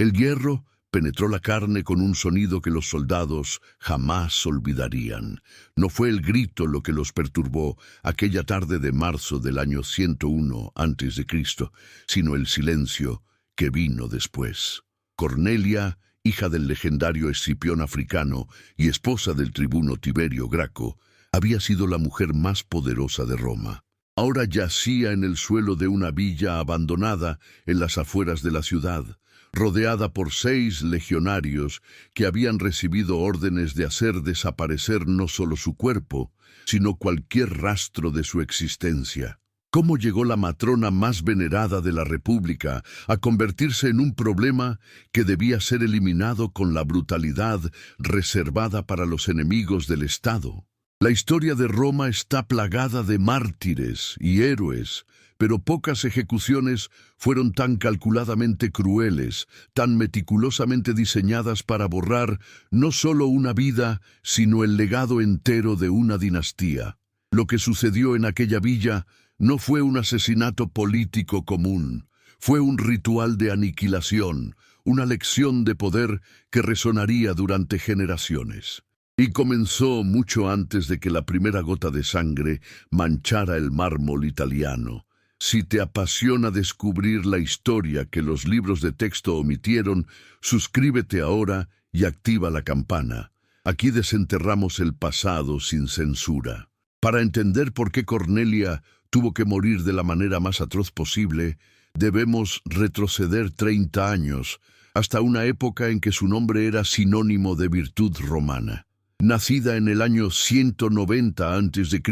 El hierro penetró la carne con un sonido que los soldados jamás olvidarían. No fue el grito lo que los perturbó aquella tarde de marzo del año 101 a.C., sino el silencio que vino después. Cornelia, hija del legendario Escipión africano y esposa del tribuno Tiberio Graco, había sido la mujer más poderosa de Roma. Ahora yacía en el suelo de una villa abandonada en las afueras de la ciudad, rodeada por 6 legionarios que habían recibido órdenes de hacer desaparecer no solo su cuerpo, sino cualquier rastro de su existencia. ¿Cómo llegó la matrona más venerada de la República a convertirse en un problema que debía ser eliminado con la brutalidad reservada para los enemigos del Estado? La historia de Roma está plagada de mártires y héroes, pero pocas ejecuciones fueron tan calculadamente crueles, tan meticulosamente diseñadas para borrar no solo una vida, sino el legado entero de una dinastía. Lo que sucedió en aquella villa no fue un asesinato político común, fue un ritual de aniquilación, una lección de poder que resonaría durante generaciones. Y comenzó mucho antes de que la primera gota de sangre manchara el mármol italiano. Si te apasiona descubrir la historia que los libros de texto omitieron, suscríbete ahora y activa la campana. Aquí desenterramos el pasado sin censura. Para entender por qué Cornelia tuvo que morir de la manera más atroz posible, debemos retroceder 30 años, hasta una época en que su nombre era sinónimo de virtud romana. Nacida en el año 190 a.C.,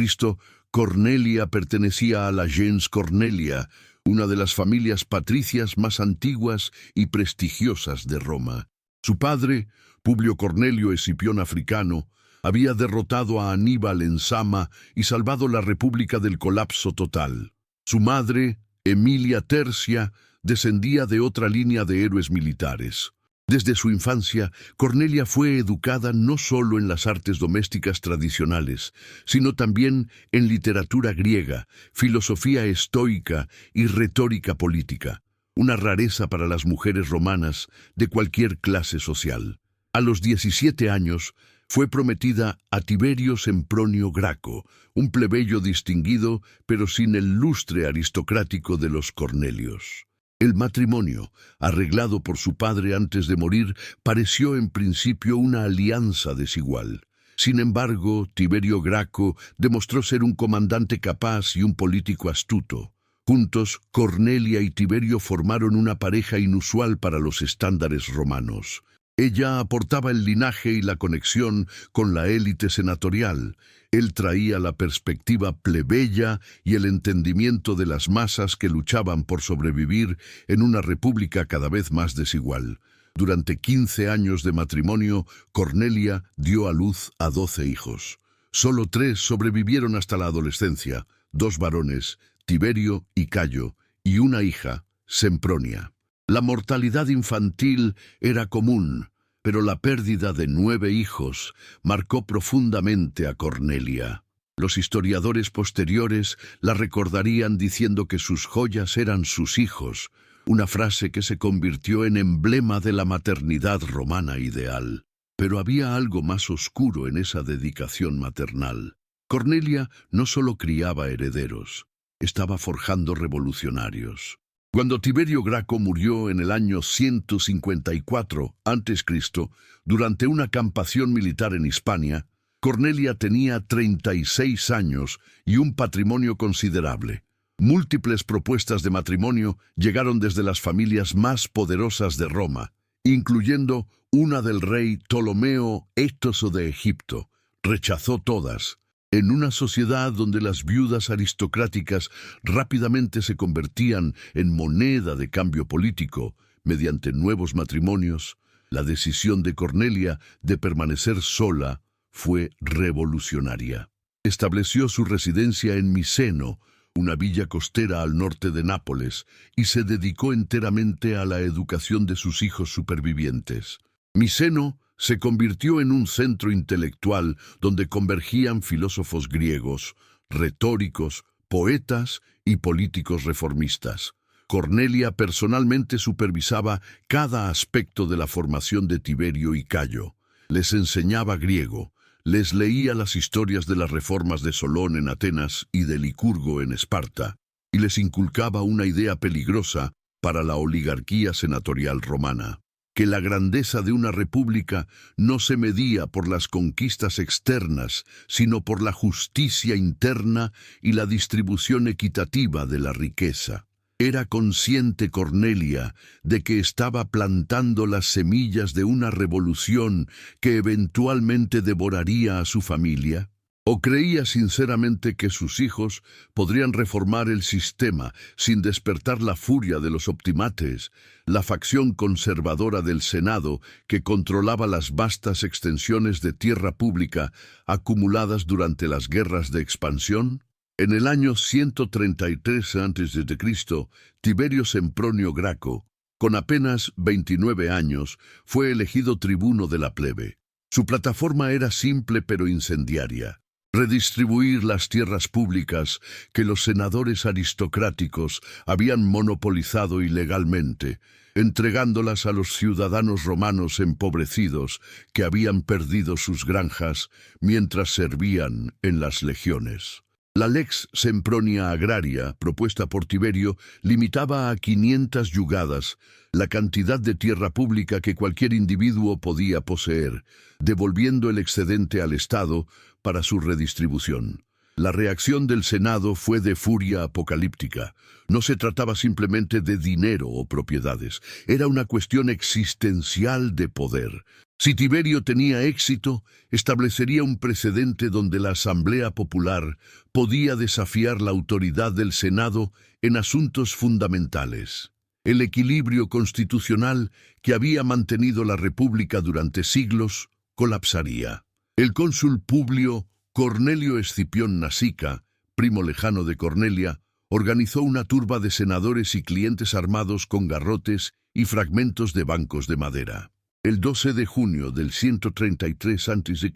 Cornelia pertenecía a la gens Cornelia, una de las familias patricias más antiguas y prestigiosas de Roma. Su padre, Publio Cornelio Escipión Africano, había derrotado a Aníbal en Sama y salvado la República del colapso total. Su madre, Emilia Tercia, descendía de otra línea de héroes militares. Desde su infancia, Cornelia fue educada no solo en las artes domésticas tradicionales, sino también en literatura griega, filosofía estoica y retórica política, una rareza para las mujeres romanas de cualquier clase social. A los 17 años, fue prometida a Tiberio Sempronio Graco, un plebeyo distinguido, pero sin el lustre aristocrático de los Cornelios. El matrimonio, arreglado por su padre antes de morir, pareció en principio una alianza desigual. Sin embargo, Tiberio Graco demostró ser un comandante capaz y un político astuto. Juntos, Cornelia y Tiberio formaron una pareja inusual para los estándares romanos. Ella aportaba el linaje y la conexión con la élite senatorial. Él traía la perspectiva plebeya y el entendimiento de las masas que luchaban por sobrevivir en una república cada vez más desigual. Durante 15 años de matrimonio, Cornelia dio a luz a 12 hijos. Solo 3 sobrevivieron hasta la adolescencia, 2 varones, Tiberio y Cayo, y una hija, Sempronia. La mortalidad infantil era común, pero la pérdida de 9 hijos marcó profundamente a Cornelia. Los historiadores posteriores la recordarían diciendo que sus joyas eran sus hijos, una frase que se convirtió en emblema de la maternidad romana ideal. Pero había algo más oscuro en esa dedicación maternal. Cornelia no solo criaba herederos, estaba forjando revolucionarios. Cuando Tiberio Graco murió en el año 154 a.C., durante una campación militar en Hispania, Cornelia tenía 36 años y un patrimonio considerable. Múltiples propuestas de matrimonio llegaron desde las familias más poderosas de Roma, incluyendo una del rey Ptolomeo Éctoso de Egipto. Rechazó todas. En una sociedad donde las viudas aristocráticas rápidamente se convertían en moneda de cambio político mediante nuevos matrimonios, la decisión de Cornelia de permanecer sola fue revolucionaria. Estableció su residencia en Miseno, una villa costera al norte de Nápoles, y se dedicó enteramente a la educación de sus hijos supervivientes. Miseno se convirtió en un centro intelectual donde convergían filósofos griegos, retóricos, poetas y políticos reformistas. Cornelia personalmente supervisaba cada aspecto de la formación de Tiberio y Cayo. Les enseñaba griego, les leía las historias de las reformas de Solón en Atenas y de Licurgo en Esparta, y les inculcaba una idea peligrosa para la oligarquía senatorial romana, que la grandeza de una república no se medía por las conquistas externas, sino por la justicia interna y la distribución equitativa de la riqueza. Era consciente Cornelia de que estaba plantando las semillas de una revolución que eventualmente devoraría a su familia. ¿O creía sinceramente que sus hijos podrían reformar el sistema sin despertar la furia de los optimates, la facción conservadora del Senado que controlaba las vastas extensiones de tierra pública acumuladas durante las guerras de expansión? En el año 133 a.C., Tiberio Sempronio Graco, con apenas 29 años, fue elegido tribuno de la plebe. Su plataforma era simple pero incendiaria: redistribuir las tierras públicas que los senadores aristocráticos habían monopolizado ilegalmente, entregándolas a los ciudadanos romanos empobrecidos que habían perdido sus granjas mientras servían en las legiones. La Lex Sempronia Agraria, propuesta por Tiberio, limitaba a 500 yugadas la cantidad de tierra pública que cualquier individuo podía poseer, devolviendo el excedente al Estado para su redistribución. La reacción del Senado fue de furia apocalíptica. No se trataba simplemente de dinero o propiedades, era una cuestión existencial de poder. Si Tiberio tenía éxito, establecería un precedente donde la Asamblea Popular podía desafiar la autoridad del Senado en asuntos fundamentales. El equilibrio constitucional que había mantenido la República durante siglos colapsaría. El cónsul Publio Cornelio Escipión Nasica, primo lejano de Cornelia, organizó una turba de senadores y clientes armados con garrotes y fragmentos de bancos de madera. El 12 de junio del 133 a.C.,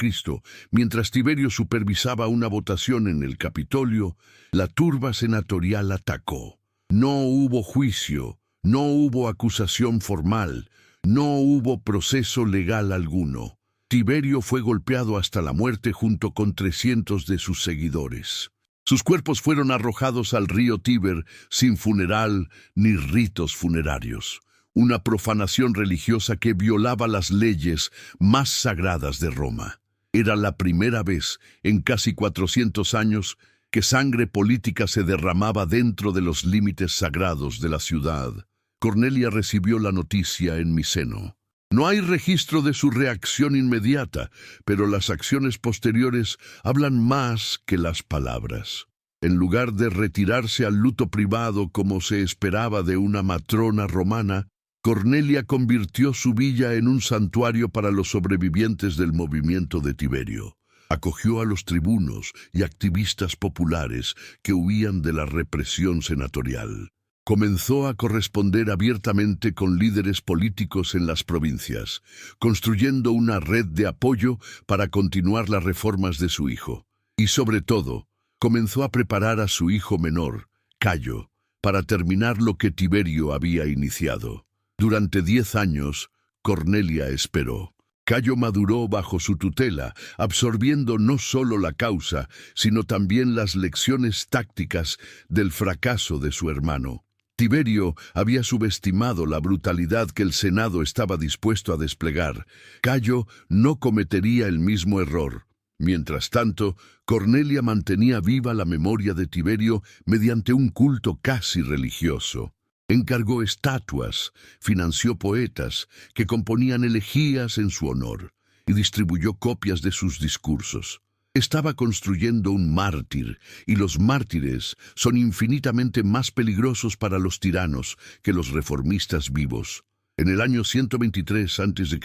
mientras Tiberio supervisaba una votación en el Capitolio, la turba senatorial atacó. No hubo juicio, no hubo acusación formal, no hubo proceso legal alguno. Tiberio fue golpeado hasta la muerte junto con 300 de sus seguidores. Sus cuerpos fueron arrojados al río Tíber sin funeral ni ritos funerarios. Una profanación religiosa que violaba las leyes más sagradas de Roma. Era la primera vez en casi 400 años que sangre política se derramaba dentro de los límites sagrados de la ciudad. Cornelia recibió la noticia en Miseno. No hay registro de su reacción inmediata, pero las acciones posteriores hablan más que las palabras. En lugar de retirarse al luto privado como se esperaba de una matrona romana, Cornelia convirtió su villa en un santuario para los sobrevivientes del movimiento de Tiberio. Acogió a los tribunos y activistas populares que huían de la represión senatorial. Comenzó a corresponder abiertamente con líderes políticos en las provincias, construyendo una red de apoyo para continuar las reformas de su hijo. Y sobre todo, comenzó a preparar a su hijo menor, Cayo, para terminar lo que Tiberio había iniciado. Durante 10 años, Cornelia esperó. Cayo maduró bajo su tutela, absorbiendo no solo la causa, sino también las lecciones tácticas del fracaso de su hermano. Tiberio había subestimado la brutalidad que el Senado estaba dispuesto a desplegar. Cayo no cometería el mismo error. Mientras tanto, Cornelia mantenía viva la memoria de Tiberio mediante un culto casi religioso. Encargó estatuas, financió poetas que componían elegías en su honor y distribuyó copias de sus discursos. Estaba construyendo un mártir, y los mártires son infinitamente más peligrosos para los tiranos que los reformistas vivos. En el año 123 a.C.,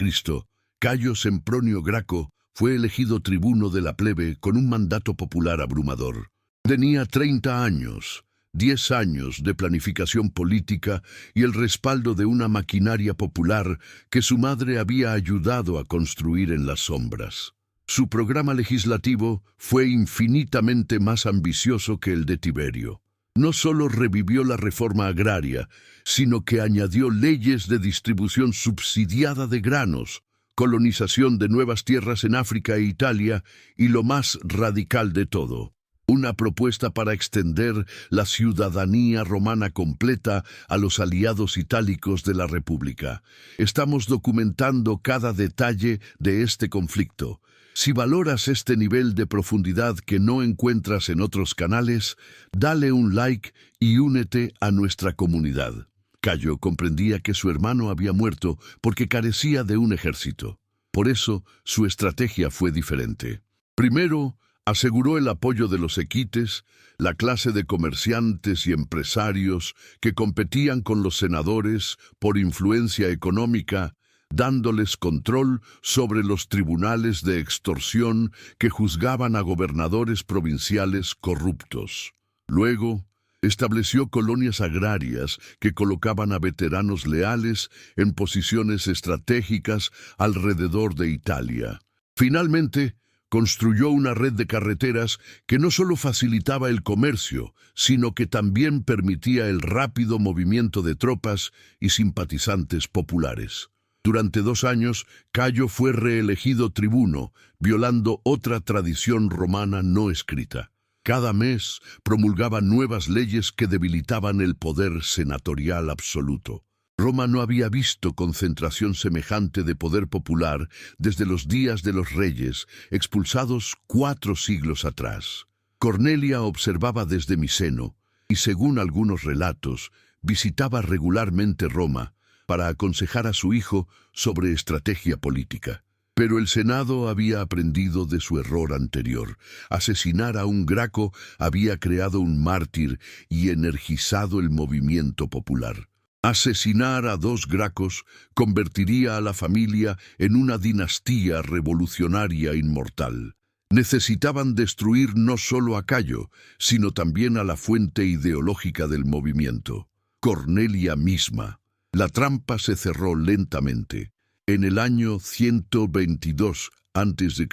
Cayo Sempronio Graco fue elegido tribuno de la plebe con un mandato popular abrumador. Tenía 30 años. 10 años de planificación política y el respaldo de una maquinaria popular que su madre había ayudado a construir en las sombras. Su programa legislativo fue infinitamente más ambicioso que el de Tiberio. no solo revivió la reforma agraria, sino que añadió leyes de distribución subsidiada de granos, colonización de nuevas tierras en África e Italia y lo más radical de todo, una propuesta para extender la ciudadanía romana completa a los aliados itálicos de la República. Estamos documentando cada detalle de este conflicto. Si valoras este nivel de profundidad que no encuentras en otros canales, dale un like y únete a nuestra comunidad. Cayo comprendía que su hermano había muerto porque carecía de un ejército. Por eso, su estrategia fue diferente. Primero, aseguró el apoyo de los equites, la clase de comerciantes y empresarios que competían con los senadores por influencia económica, dándoles control sobre los tribunales de extorsión que juzgaban a gobernadores provinciales corruptos. Luego, estableció colonias agrarias que colocaban a veteranos leales en posiciones estratégicas alrededor de Italia. Finalmente, construyó una red de carreteras que no solo facilitaba el comercio, sino que también permitía el rápido movimiento de tropas y simpatizantes populares. Durante 2 años, Cayo fue reelegido tribuno, violando otra tradición romana no escrita. Cada mes promulgaba nuevas leyes que debilitaban el poder senatorial absoluto. Roma no había visto concentración semejante de poder popular desde los días de los reyes, expulsados 4 siglos atrás. Cornelia observaba desde Miseno y, según algunos relatos, visitaba regularmente Roma para aconsejar a su hijo sobre estrategia política. Pero el Senado había aprendido de su error anterior. Asesinar a un Graco había creado un mártir y energizado el movimiento popular. Asesinar a 2 Gracos convertiría a la familia en una dinastía revolucionaria inmortal. Necesitaban destruir no solo a Cayo, sino también a la fuente ideológica del movimiento, Cornelia misma. La trampa se cerró lentamente. En el año 122 a.C.,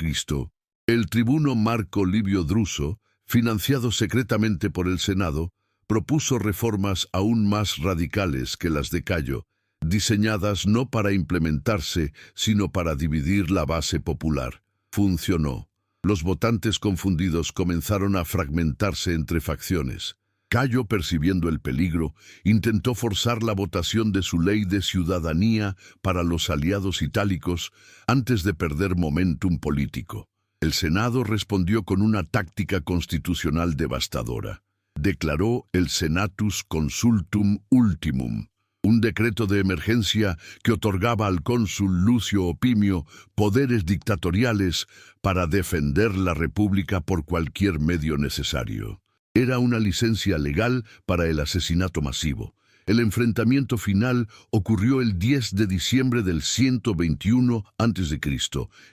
el tribuno Marco Livio Druso, financiado secretamente por el Senado, propuso reformas aún más radicales que las de Cayo, diseñadas no para implementarse, sino para dividir la base popular. Funcionó. Los votantes confundidos comenzaron a fragmentarse entre facciones. Cayo, percibiendo el peligro, intentó forzar la votación de su ley de ciudadanía para los aliados itálicos antes de perder momentum político. El Senado respondió con una táctica constitucional devastadora. Declaró el Senatus Consultum Ultimum, un decreto de emergencia que otorgaba al cónsul Lucio Opimio poderes dictatoriales para defender la República por cualquier medio necesario. Era una licencia legal para el asesinato masivo. El enfrentamiento final ocurrió el 10 de diciembre del 121 a.C.,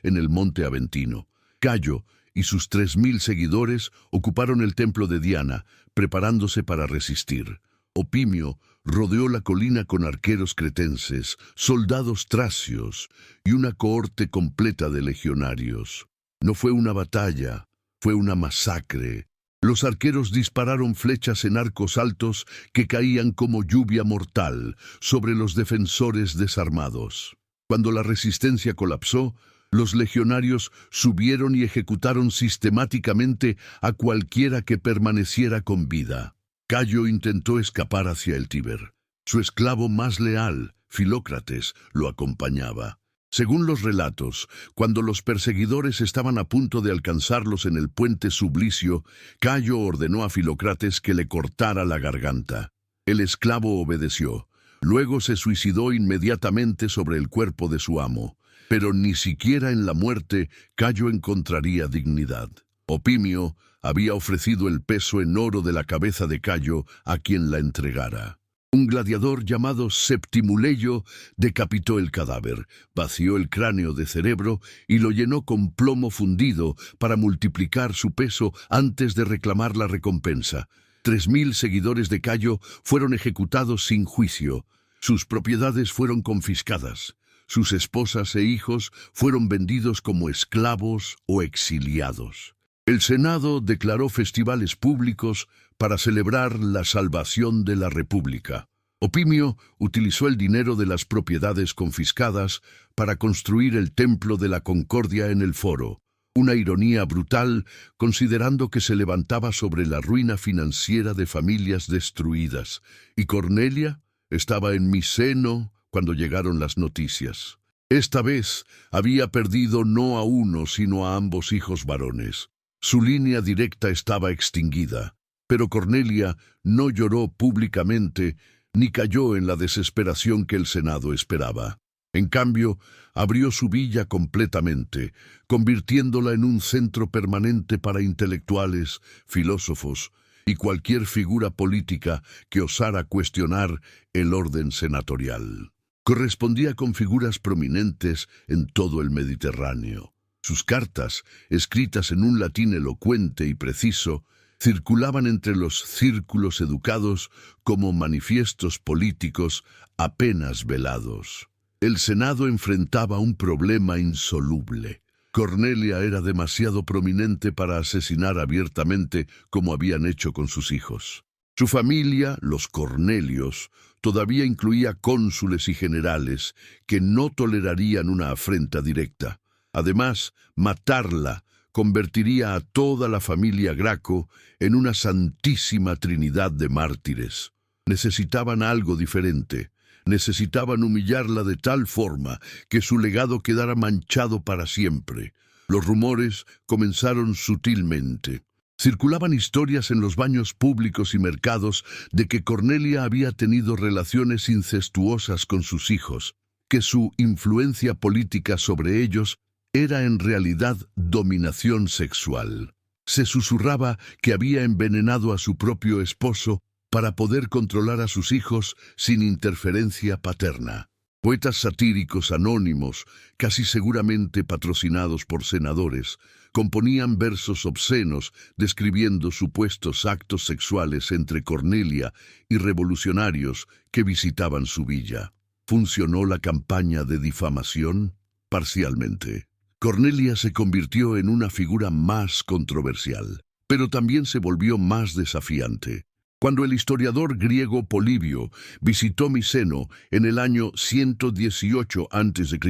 en el Monte Aventino. Cayo y sus 3.000 seguidores ocuparon el templo de Diana, preparándose para resistir. Opimio rodeó la colina con arqueros cretenses, soldados tracios y una cohorte completa de legionarios. No fue una batalla, fue una masacre. Los arqueros dispararon flechas en arcos altos que caían como lluvia mortal sobre los defensores desarmados. Cuando la resistencia colapsó, los legionarios subieron y ejecutaron sistemáticamente a cualquiera que permaneciera con vida. Cayo intentó escapar hacia el Tíber. Su esclavo más leal, Filócrates, lo acompañaba. Según los relatos, cuando los perseguidores estaban a punto de alcanzarlos en el puente Sublicio, Cayo ordenó a Filócrates que le cortara la garganta. El esclavo obedeció. Luego se suicidó inmediatamente sobre el cuerpo de su amo. Pero ni siquiera en la muerte Cayo encontraría dignidad. Opimio había ofrecido el peso en oro de la cabeza de Cayo a quien la entregara. Un gladiador llamado Septimuleyo decapitó el cadáver, vació el cráneo de cerebro y lo llenó con plomo fundido para multiplicar su peso antes de reclamar la recompensa. 3.000 seguidores de Cayo fueron ejecutados sin juicio. Sus propiedades fueron confiscadas. Sus esposas e hijos fueron vendidos como esclavos o exiliados. El Senado declaró festivales públicos, para celebrar la salvación de la República. Opimio utilizó el dinero de las propiedades confiscadas para construir el Templo de la Concordia en el Foro, una ironía brutal considerando que se levantaba sobre la ruina financiera de familias destruidas, y Cornelia estaba en Miseno cuando llegaron las noticias. Esta vez había perdido no a uno sino a ambos hijos varones. Su línea directa estaba extinguida, pero Cornelia no lloró públicamente ni cayó en la desesperación que el Senado esperaba. En cambio, abrió su villa completamente, convirtiéndola en un centro permanente para intelectuales, filósofos y cualquier figura política que osara cuestionar el orden senatorial. Correspondía con figuras prominentes en todo el Mediterráneo. Sus cartas, escritas en un latín elocuente y preciso, circulaban entre los círculos educados como manifiestos políticos apenas velados. El Senado enfrentaba un problema insoluble. Cornelia era demasiado prominente para asesinar abiertamente como habían hecho con sus hijos. Su familia, los Cornelios, todavía incluía cónsules y generales que no tolerarían una afrenta directa. Además, matarla convertiría a toda la familia Graco en una santísima trinidad de mártires. Necesitaban algo diferente. Necesitaban humillarla de tal forma que su legado quedara manchado para siempre. Los rumores comenzaron sutilmente. Circulaban historias en los baños públicos y mercados de que Cornelia había tenido relaciones incestuosas con sus hijos, que su influencia política sobre ellos era en realidad dominación sexual. Se susurraba que había envenenado a su propio esposo para poder controlar a sus hijos sin interferencia paterna. Poetas satíricos anónimos, casi seguramente patrocinados por senadores, componían versos obscenos describiendo supuestos actos sexuales entre Cornelia y revolucionarios que visitaban su villa. ¿Funcionó la campaña de difamación? Parcialmente. Cornelia se convirtió en una figura más controversial, pero también se volvió más desafiante. Cuando el historiador griego Polibio visitó Miseno en el año 118 a.C.,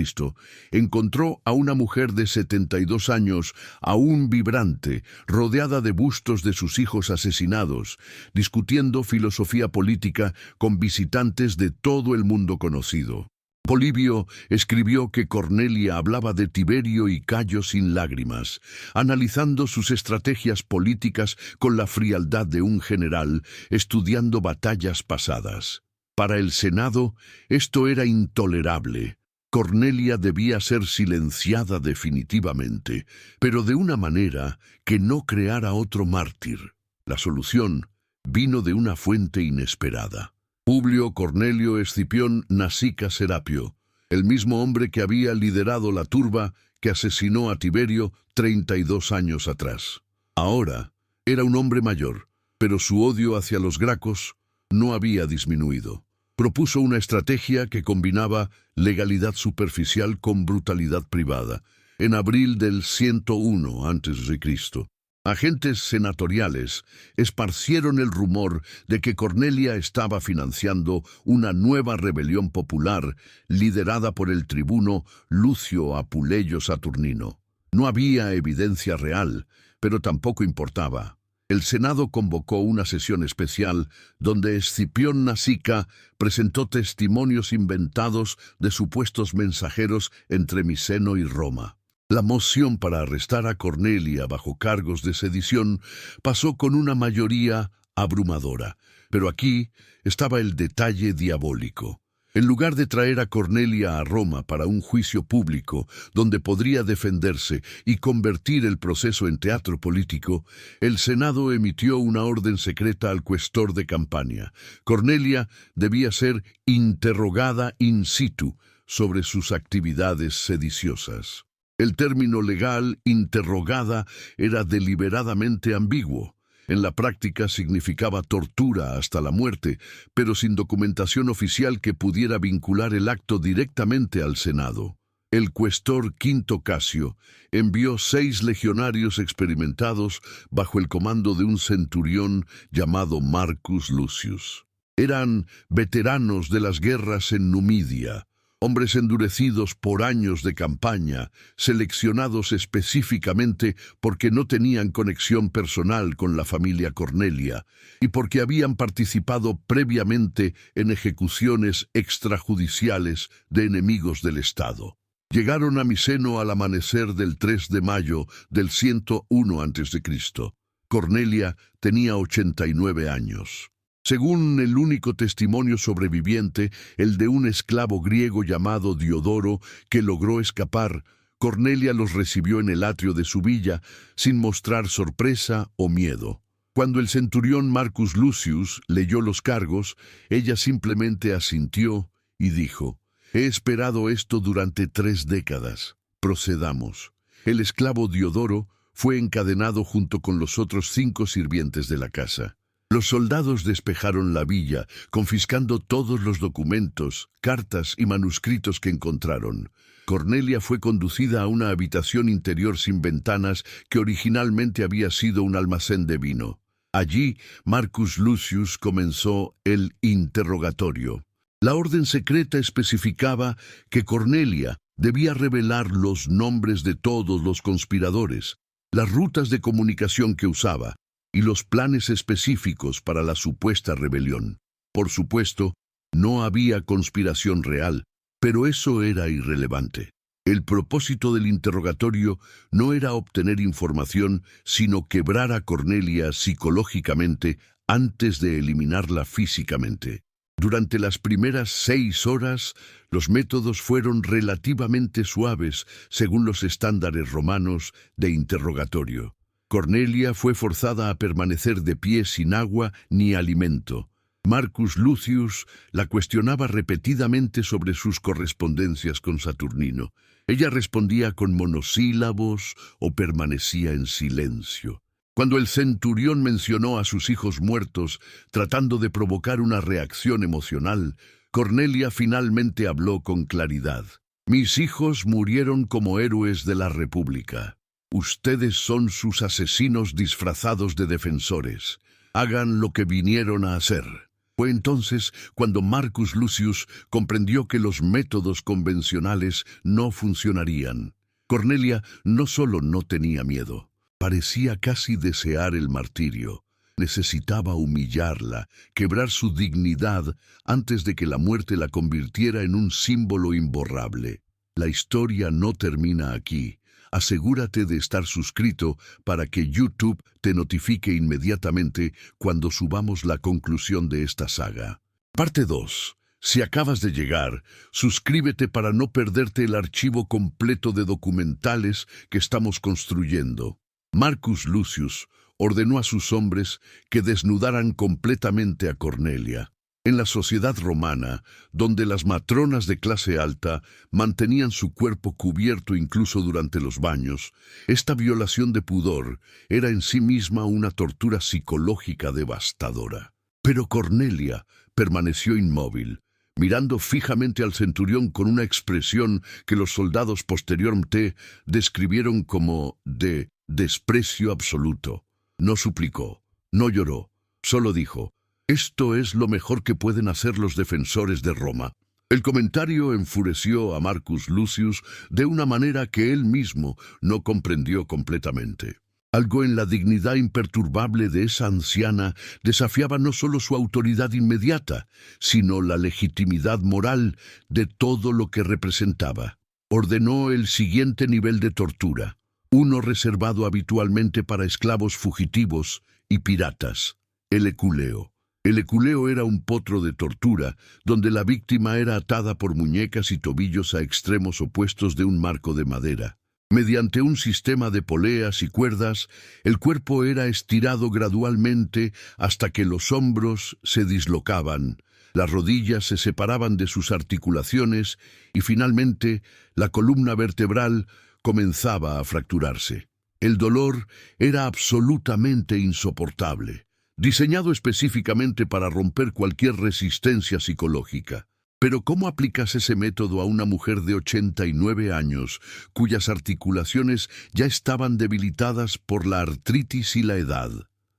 encontró a una mujer de 72 años, aún vibrante, rodeada de bustos de sus hijos asesinados, discutiendo filosofía política con visitantes de todo el mundo conocido. Polibio escribió que Cornelia hablaba de Tiberio y Cayo sin lágrimas, analizando sus estrategias políticas con la frialdad de un general estudiando batallas pasadas. Para el Senado, esto era intolerable. Cornelia debía ser silenciada definitivamente, pero de una manera que no creara otro mártir. La solución vino de una fuente inesperada. Publio Cornelio Escipión Nasica Serapio, el mismo hombre que había liderado la turba que asesinó a Tiberio 32 años atrás. Ahora era un hombre mayor, pero su odio hacia los gracos no había disminuido. Propuso una estrategia que combinaba legalidad superficial con brutalidad privada. En abril del 101 a.C., agentes senatoriales esparcieron el rumor de que Cornelia estaba financiando una nueva rebelión popular liderada por el tribuno Lucio Apuleyo Saturnino. No había evidencia real, pero tampoco importaba. El Senado convocó una sesión especial donde Escipión Nasica presentó testimonios inventados de supuestos mensajeros entre Miseno y Roma. La moción para arrestar a Cornelia bajo cargos de sedición pasó con una mayoría abrumadora, pero aquí estaba el detalle diabólico. En lugar de traer a Cornelia a Roma para un juicio público donde podría defenderse y convertir el proceso en teatro político, el Senado emitió una orden secreta al cuestor de Campania. Cornelia debía ser interrogada in situ sobre sus actividades sediciosas. El término legal interrogada era deliberadamente ambiguo. En la práctica significaba tortura hasta la muerte, pero sin documentación oficial que pudiera vincular el acto directamente al Senado. El cuestor Quinto Casio envió 6 legionarios experimentados bajo el comando de un centurión llamado Marcus Lucius. Eran veteranos de las guerras en Numidia, hombres endurecidos por años de campaña, seleccionados específicamente porque no tenían conexión personal con la familia Cornelia y porque habían participado previamente en ejecuciones extrajudiciales de enemigos del Estado. Llegaron a Miseno al amanecer del 3 de mayo del 101 a.C. Cornelia tenía 89 años. Según el único testimonio sobreviviente, el de un esclavo griego llamado Diodoro, que logró escapar, Cornelia los recibió en el atrio de su villa, sin mostrar sorpresa o miedo. Cuando el centurión Marcus Lucius leyó los cargos, ella simplemente asintió y dijo: «He esperado esto durante 3 décadas. Procedamos». El esclavo Diodoro fue encadenado junto con los otros 5 sirvientes de la casa. Los soldados despejaron la villa, confiscando todos los documentos, cartas y manuscritos que encontraron. Cornelia fue conducida a una habitación interior sin ventanas que originalmente había sido un almacén de vino. Allí, Marcus Lucius comenzó el interrogatorio. La orden secreta especificaba que Cornelia debía revelar los nombres de todos los conspiradores, las rutas de comunicación que usaba y los planes específicos para la supuesta rebelión. Por supuesto, no había conspiración real, pero eso era irrelevante. El propósito del interrogatorio no era obtener información, sino quebrar a Cornelia psicológicamente antes de eliminarla físicamente. Durante las primeras 6 horas, los métodos fueron relativamente suaves según los estándares romanos de interrogatorio. Cornelia fue forzada a permanecer de pie sin agua ni alimento. Marcus Lucius la cuestionaba repetidamente sobre sus correspondencias con Saturnino. Ella respondía con monosílabos o permanecía en silencio. Cuando el centurión mencionó a sus hijos muertos, tratando de provocar una reacción emocional, Cornelia finalmente habló con claridad. «Mis hijos murieron como héroes de la República. Ustedes son sus asesinos disfrazados de defensores. Hagan lo que vinieron a hacer». Fue entonces cuando Marcus Lucius comprendió que los métodos convencionales no funcionarían. Cornelia no solo no tenía miedo, parecía casi desear el martirio. Necesitaba humillarla, quebrar su dignidad antes de que la muerte la convirtiera en un símbolo imborrable. La historia no termina aquí. Asegúrate de estar suscrito para que YouTube te notifique inmediatamente cuando subamos la conclusión de esta saga. Parte 2. Si acabas de llegar, suscríbete para no perderte el archivo completo de documentales que estamos construyendo. Marcus Lucius ordenó a sus hombres que desnudaran completamente a Cornelia. En la sociedad romana, donde las matronas de clase alta mantenían su cuerpo cubierto incluso durante los baños, esta violación de pudor era en sí misma una tortura psicológica devastadora. Pero Cornelia permaneció inmóvil, mirando fijamente al centurión con una expresión que los soldados posteriormente describieron como de desprecio absoluto. No suplicó, no lloró, solo dijo: «Esto es lo mejor que pueden hacer los defensores de Roma». El comentario enfureció a Marcus Lucius de una manera que él mismo no comprendió completamente. Algo en la dignidad imperturbable de esa anciana desafiaba no solo su autoridad inmediata, sino la legitimidad moral de todo lo que representaba. Ordenó el siguiente nivel de tortura, uno reservado habitualmente para esclavos fugitivos y piratas: el eculeo. El eculeo era un potro de tortura, donde la víctima era atada por muñecas y tobillos a extremos opuestos de un marco de madera. Mediante un sistema de poleas y cuerdas, el cuerpo era estirado gradualmente hasta que los hombros se dislocaban, las rodillas se separaban de sus articulaciones y finalmente la columna vertebral comenzaba a fracturarse. El dolor era absolutamente insoportable, diseñado específicamente para romper cualquier resistencia psicológica. Pero ¿cómo aplicas ese método a una mujer de 89 años, cuyas articulaciones ya estaban debilitadas por la artritis y la edad?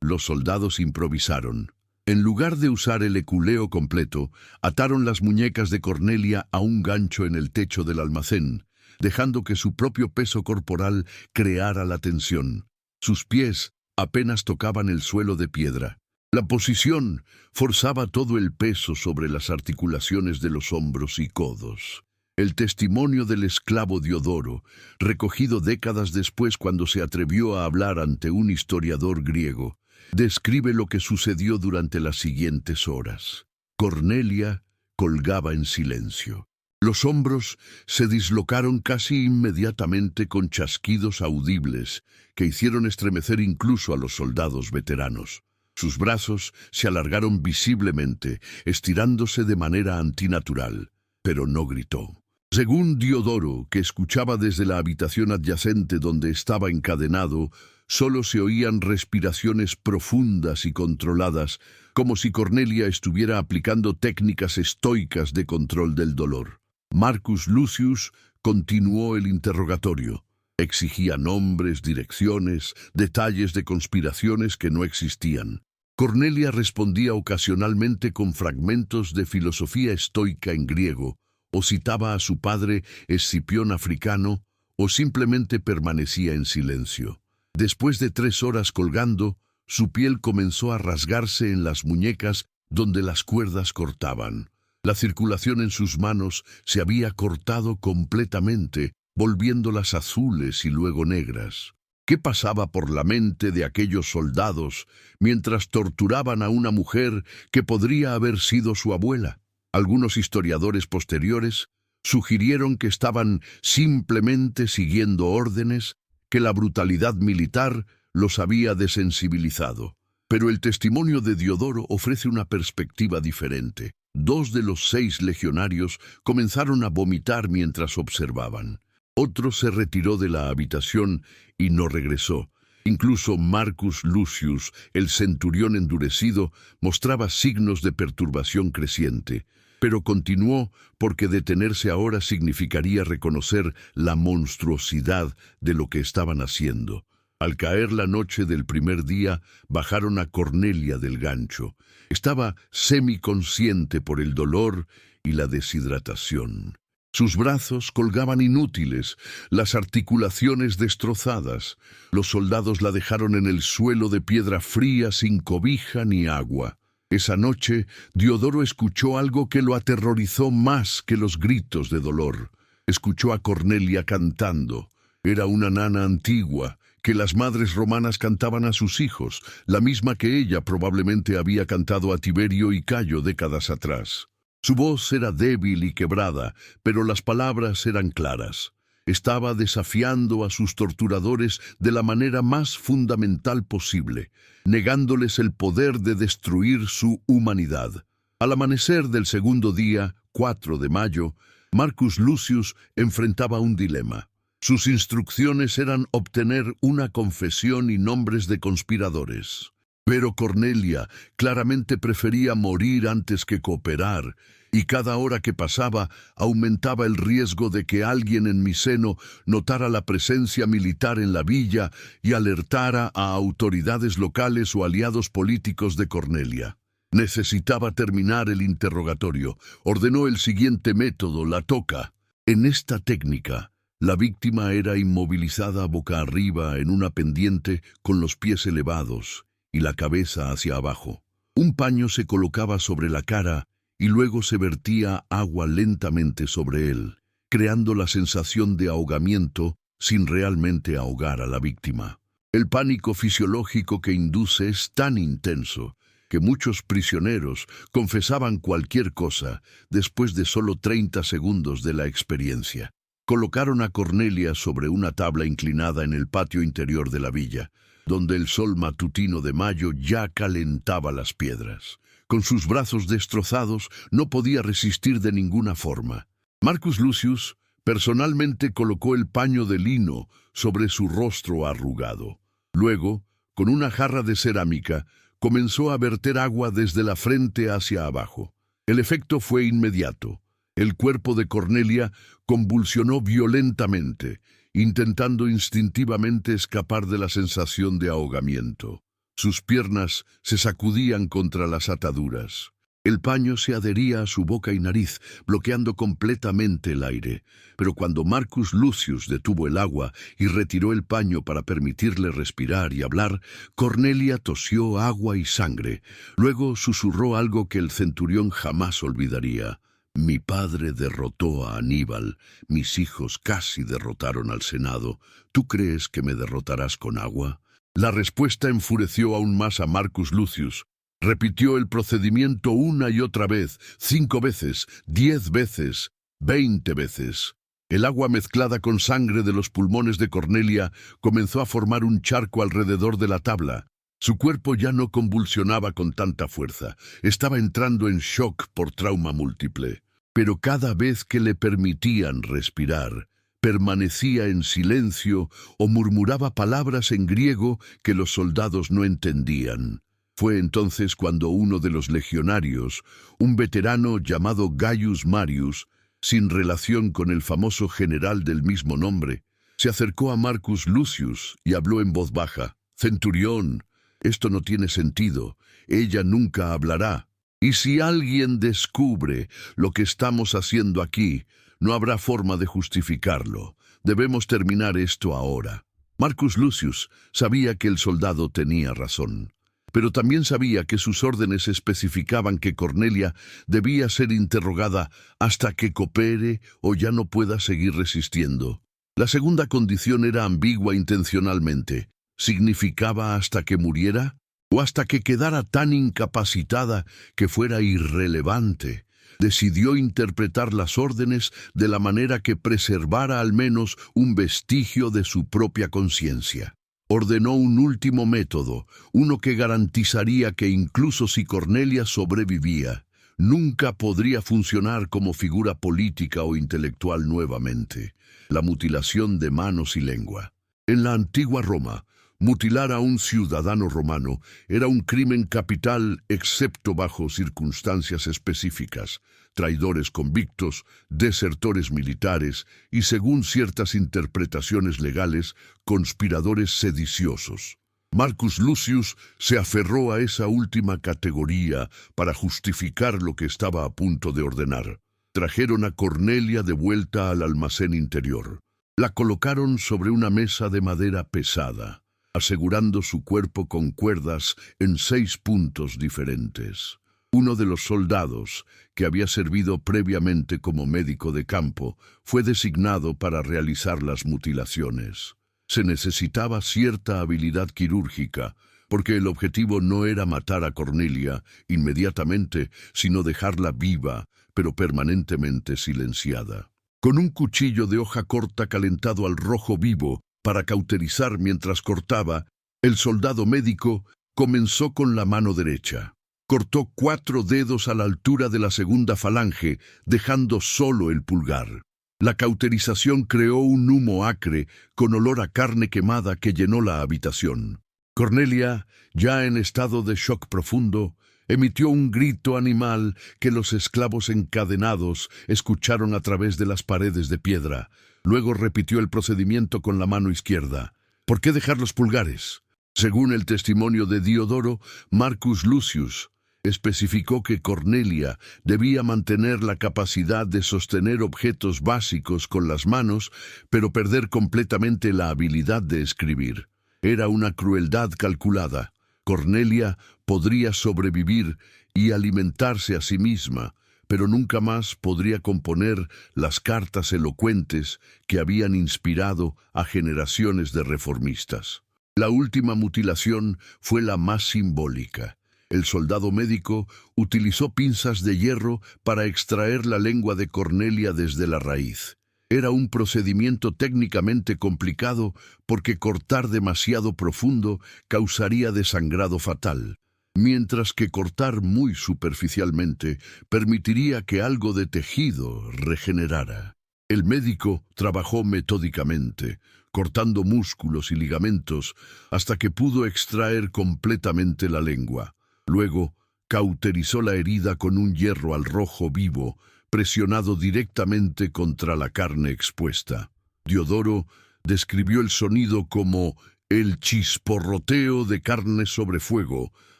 Los soldados improvisaron. En lugar de usar el eculeo completo, ataron las muñecas de Cornelia a un gancho en el techo del almacén, dejando que su propio peso corporal creara la tensión. Sus pies apenas tocaban el suelo de piedra. La posición forzaba todo el peso sobre las articulaciones de los hombros y codos. El testimonio del esclavo Diodoro, recogido décadas después cuando se atrevió a hablar ante un historiador griego, describe lo que sucedió durante las siguientes horas. Cornelia colgaba en silencio. Los hombros se dislocaron casi inmediatamente con chasquidos audibles que hicieron estremecer incluso a los soldados veteranos. Sus brazos se alargaron visiblemente, estirándose de manera antinatural, pero no gritó. Según Diodoro, que escuchaba desde la habitación adyacente donde estaba encadenado, solo se oían respiraciones profundas y controladas, como si Cornelia estuviera aplicando técnicas estoicas de control del dolor. Marcus Lucius continuó el interrogatorio. Exigía nombres, direcciones, detalles de conspiraciones que no existían. Cornelia respondía ocasionalmente con fragmentos de filosofía estoica en griego, o citaba a su padre Escipión Africano, o simplemente permanecía en silencio. Después de 3 horas colgando, su piel comenzó a rasgarse en las muñecas donde las cuerdas cortaban. La circulación en sus manos se había cortado completamente, volviéndolas azules y luego negras. ¿Qué pasaba por la mente de aquellos soldados mientras torturaban a una mujer que podría haber sido su abuela? Algunos historiadores posteriores sugirieron que estaban simplemente siguiendo órdenes, que la brutalidad militar los había desensibilizado. Pero el testimonio de Diodoro ofrece una perspectiva diferente. 2 de los 6 legionarios comenzaron a vomitar mientras observaban. Otro se retiró de la habitación y no regresó. Incluso Marcus Lucius, el centurión endurecido, mostraba signos de perturbación creciente, pero continuó porque detenerse ahora significaría reconocer la monstruosidad de lo que estaban haciendo. Al caer la noche del primer día, bajaron a Cornelia del gancho. Estaba semiconsciente por el dolor y la deshidratación. Sus brazos colgaban inútiles, las articulaciones destrozadas. Los soldados la dejaron en el suelo de piedra fría sin cobija ni agua. Esa noche, Diodoro escuchó algo que lo aterrorizó más que los gritos de dolor. Escuchó a Cornelia cantando. Era una nana antigua, que las madres romanas cantaban a sus hijos, la misma que ella probablemente había cantado a Tiberio y Cayo décadas atrás. Su voz era débil y quebrada, pero las palabras eran claras. Estaba desafiando a sus torturadores de la manera más fundamental posible, negándoles el poder de destruir su humanidad. Al amanecer del segundo día, 4 de mayo, Marcus Lucius enfrentaba un dilema. Sus instrucciones eran obtener una confesión y nombres de conspiradores. Pero Cornelia claramente prefería morir antes que cooperar, y cada hora que pasaba aumentaba el riesgo de que alguien en Miceno notara la presencia militar en la villa y alertara a autoridades locales o aliados políticos de Cornelia. Necesitaba terminar el interrogatorio. Ordenó el siguiente método, la toca. En esta técnica, la víctima era inmovilizada boca arriba en una pendiente con los pies elevados y la cabeza hacia abajo. Un paño se colocaba sobre la cara y luego se vertía agua lentamente sobre él, creando la sensación de ahogamiento sin realmente ahogar a la víctima. El pánico fisiológico que induce es tan intenso que muchos prisioneros confesaban cualquier cosa después de solo 30 segundos de la experiencia. Colocaron a Cornelia sobre una tabla inclinada en el patio interior de la villa, donde el sol matutino de mayo ya calentaba las piedras. Con sus brazos destrozados, no podía resistir de ninguna forma. Marcus Lucius personalmente colocó el paño de lino sobre su rostro arrugado. Luego, con una jarra de cerámica, comenzó a verter agua desde la frente hacia abajo. El efecto fue inmediato. El cuerpo de Cornelia convulsionó violentamente, intentando instintivamente escapar de la sensación de ahogamiento. Sus piernas se sacudían contra las ataduras. El paño se adhería a su boca y nariz, bloqueando completamente el aire. Pero cuando Marcus Lucius detuvo el agua y retiró el paño para permitirle respirar y hablar, Cornelia tosió agua y sangre. Luego susurró algo que el centurión jamás olvidaría. Mi padre derrotó a Aníbal, mis hijos casi derrotaron al Senado. ¿Tú crees que me derrotarás con agua? La respuesta enfureció aún más a Marcus Lucius. Repitió el procedimiento una y otra vez, 5 veces, 10 veces, 20 veces. El agua mezclada con sangre de los pulmones de Cornelia comenzó a formar un charco alrededor de la tabla. Su cuerpo ya no convulsionaba con tanta fuerza. Estaba entrando en shock por trauma múltiple. Pero cada vez que le permitían respirar, permanecía en silencio o murmuraba palabras en griego que los soldados no entendían. Fue entonces cuando uno de los legionarios, un veterano llamado Gaius Marius, sin relación con el famoso general del mismo nombre, se acercó a Marcus Lucius y habló en voz baja. «Centurión, esto no tiene sentido. Ella nunca hablará. Y si alguien descubre lo que estamos haciendo aquí, no habrá forma de justificarlo. Debemos terminar esto ahora». Marcus Lucius sabía que el soldado tenía razón, pero también sabía que sus órdenes especificaban que Cornelia debía ser interrogada hasta que coopere o ya no pueda seguir resistiendo. La segunda condición era ambigua intencionalmente. ¿Significaba hasta que muriera? ¿O hasta que quedara tan incapacitada que fuera irrelevante? Decidió interpretar las órdenes de la manera que preservara al menos un vestigio de su propia conciencia. Ordenó un último método, uno que garantizaría que incluso si Cornelia sobrevivía, nunca podría funcionar como figura política o intelectual nuevamente: la mutilación de manos y lengua. En la antigua Roma, mutilar a un ciudadano romano era un crimen capital excepto bajo circunstancias específicas: traidores convictos, desertores militares y, según ciertas interpretaciones legales, conspiradores sediciosos. Marcus Lucius se aferró a esa última categoría para justificar lo que estaba a punto de ordenar. Trajeron a Cornelia de vuelta al almacén interior. La colocaron sobre una mesa de madera pesada, asegurando su cuerpo con cuerdas en 6 puntos diferentes. Uno de los soldados, que había servido previamente como médico de campo, fue designado para realizar las mutilaciones. Se necesitaba cierta habilidad quirúrgica, porque el objetivo no era matar a Cornelia inmediatamente, sino dejarla viva, pero permanentemente silenciada. Con un cuchillo de hoja corta calentado al rojo vivo para cauterizar mientras cortaba, el soldado médico comenzó con la mano derecha. Cortó 4 dedos a la altura de la segunda falange, dejando solo el pulgar. La cauterización creó un humo acre con olor a carne quemada que llenó la habitación. Cornelia, ya en estado de shock profundo, emitió un grito animal que los esclavos encadenados escucharon a través de las paredes de piedra. Luego repitió el procedimiento con la mano izquierda. ¿Por qué dejar los pulgares? Según el testimonio de Diodoro, Marcus Lucius especificó que Cornelia debía mantener la capacidad de sostener objetos básicos con las manos, pero perder completamente la habilidad de escribir. Era una crueldad calculada. Cornelia podría sobrevivir y alimentarse a sí misma, pero nunca más podría componer las cartas elocuentes que habían inspirado a generaciones de reformistas. La última mutilación fue la más simbólica. El soldado médico utilizó pinzas de hierro para extraer la lengua de Cornelia desde la raíz. Era un procedimiento técnicamente complicado porque cortar demasiado profundo causaría desangrado fatal, mientras que cortar muy superficialmente permitiría que algo de tejido regenerara. El médico trabajó metódicamente, cortando músculos y ligamentos hasta que pudo extraer completamente la lengua. Luego, cauterizó la herida con un hierro al rojo vivo, presionado directamente contra la carne expuesta. Diodoro describió el sonido como el chisporroteo de carne sobre fuego,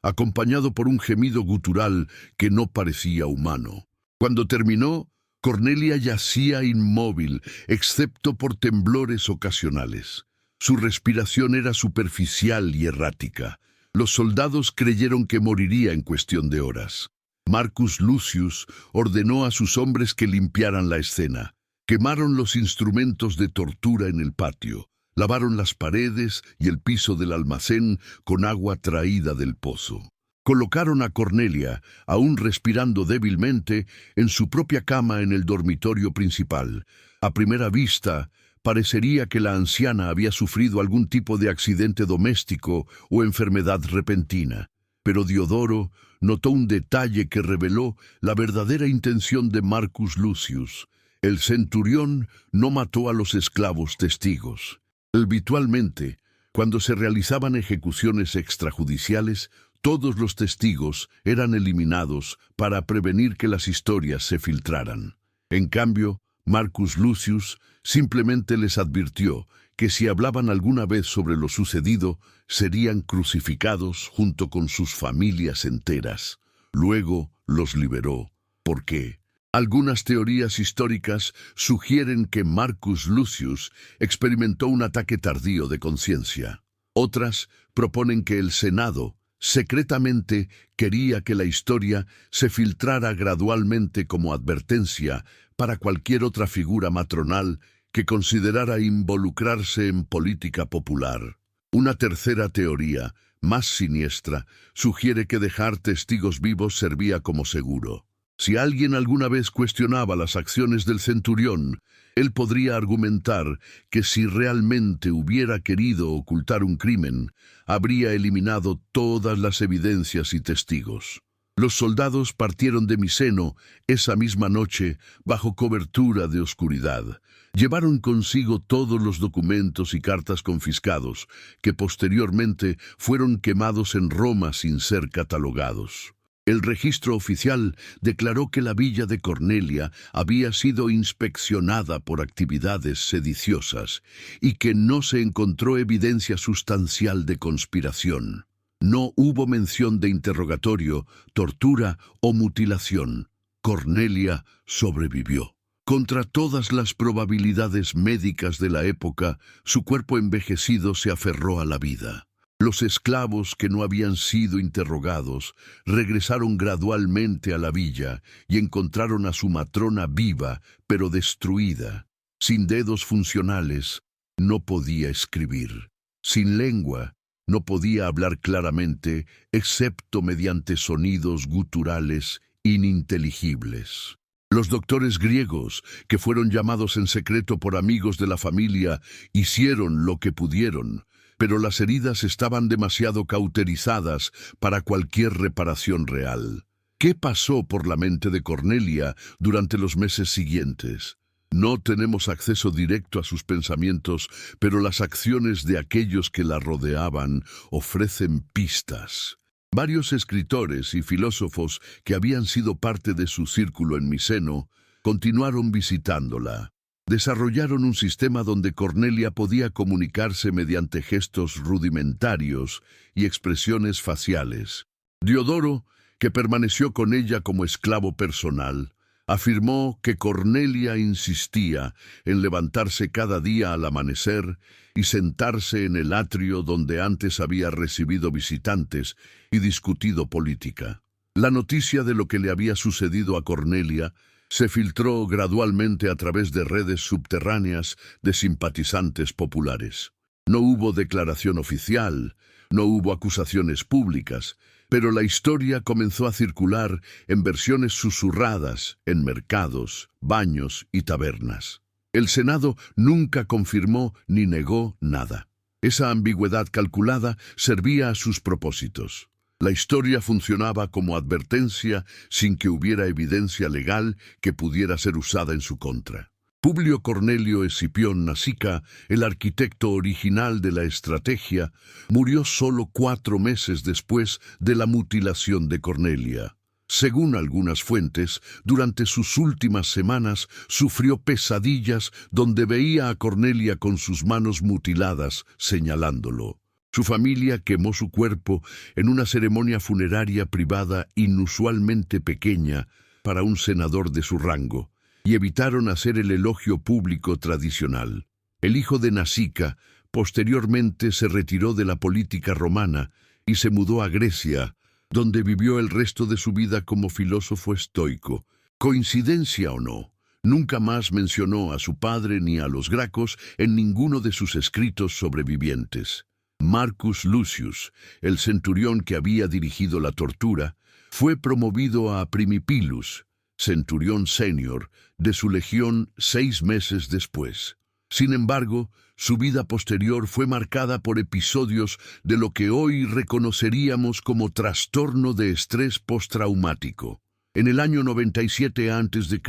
acompañado por un gemido gutural que no parecía humano. Cuando terminó, Cornelia yacía inmóvil, excepto por temblores ocasionales. Su respiración era superficial y errática. Los soldados creyeron que moriría en cuestión de horas. Marcus Lucius ordenó a sus hombres que limpiaran la escena. Quemaron los instrumentos de tortura en el patio. Lavaron las paredes y el piso del almacén con agua traída del pozo. Colocaron a Cornelia, aún respirando débilmente, en su propia cama en el dormitorio principal. A primera vista, parecería que la anciana había sufrido algún tipo de accidente doméstico o enfermedad repentina. Pero Diodoro notó un detalle que reveló la verdadera intención de Marcus Lucius. El centurión no mató a los esclavos testigos. Habitualmente, cuando se realizaban ejecuciones extrajudiciales, todos los testigos eran eliminados para prevenir que las historias se filtraran. En cambio, Marcus Lucius simplemente les advirtió que si hablaban alguna vez sobre lo sucedido, serían crucificados junto con sus familias enteras. Luego los liberó. ¿Por qué? Algunas teorías históricas sugieren que Marcus Lucius experimentó un ataque tardío de conciencia. Otras proponen que el Senado secretamente quería que la historia se filtrara gradualmente como advertencia para cualquier otra figura matronal que considerara involucrarse en política popular. Una tercera teoría, más siniestra, sugiere que dejar testigos vivos servía como seguro. Si alguien alguna vez cuestionaba las acciones del centurión, él podría argumentar que si realmente hubiera querido ocultar un crimen, habría eliminado todas las evidencias y testigos. Los soldados partieron de Miseno esa misma noche bajo cobertura de oscuridad. Llevaron consigo todos los documentos y cartas confiscados, que posteriormente fueron quemados en Roma sin ser catalogados. El registro oficial declaró que la villa de Cornelia había sido inspeccionada por actividades sediciosas y que no se encontró evidencia sustancial de conspiración. No hubo mención de interrogatorio, tortura o mutilación. Cornelia sobrevivió. Contra todas las probabilidades médicas de la época, su cuerpo envejecido se aferró a la vida. Los esclavos que no habían sido interrogados regresaron gradualmente a la villa y encontraron a su matrona viva, pero destruida. Sin dedos funcionales, no podía escribir. Sin lengua, no podía hablar claramente, excepto mediante sonidos guturales ininteligibles. Los doctores griegos, que fueron llamados en secreto por amigos de la familia, hicieron lo que pudieron, pero las heridas estaban demasiado cauterizadas para cualquier reparación real. ¿Qué pasó por la mente de Cornelia durante los meses siguientes? No tenemos acceso directo a sus pensamientos, pero las acciones de aquellos que la rodeaban ofrecen pistas. Varios escritores y filósofos que habían sido parte de su círculo en Miseno continuaron visitándola. Desarrollaron un sistema donde Cornelia podía comunicarse mediante gestos rudimentarios y expresiones faciales. Diodoro, que permaneció con ella como esclavo personal, afirmó que Cornelia insistía en levantarse cada día al amanecer y sentarse en el atrio donde antes había recibido visitantes y discutido política. La noticia de lo que le había sucedido a Cornelia se filtró gradualmente a través de redes subterráneas de simpatizantes populares. No hubo declaración oficial, no hubo acusaciones públicas, pero la historia comenzó a circular en versiones susurradas en mercados, baños y tabernas. El Senado nunca confirmó ni negó nada. Esa ambigüedad calculada servía a sus propósitos. La historia funcionaba como advertencia sin que hubiera evidencia legal que pudiera ser usada en su contra. Publio Cornelio Escipión Nasica, el arquitecto original de la estrategia, murió solo 4 meses después de la mutilación de Cornelia. Según algunas fuentes, durante sus últimas semanas sufrió pesadillas donde veía a Cornelia con sus manos mutiladas, señalándolo. Su familia quemó su cuerpo en una ceremonia funeraria privada inusualmente pequeña para un senador de su rango, y evitaron hacer el elogio público tradicional. El hijo de Nasica posteriormente se retiró de la política romana y se mudó a Grecia, donde vivió el resto de su vida como filósofo estoico. Coincidencia o no, nunca más mencionó a su padre ni a los Gracos en ninguno de sus escritos sobrevivientes. Marcus Lucius, el centurión que había dirigido la tortura, fue promovido a primipilus, centurión senior, de su legión 6 meses después. Sin embargo, su vida posterior fue marcada por episodios de lo que hoy reconoceríamos como trastorno de estrés postraumático. En el año 97 a.C.,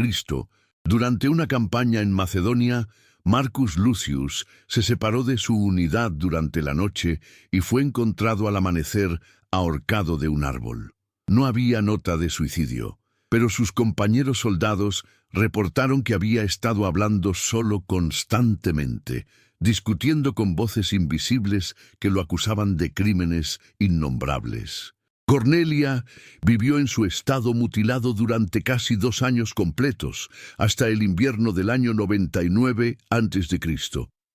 durante una campaña en Macedonia, Marcus Lucius se separó de su unidad durante la noche y fue encontrado al amanecer ahorcado de un árbol. No había nota de suicidio, pero sus compañeros soldados reportaron que había estado hablando solo constantemente, discutiendo con voces invisibles que lo acusaban de crímenes innombrables. Cornelia vivió en su estado mutilado durante casi 2 años completos, hasta el invierno del año 99 a.C.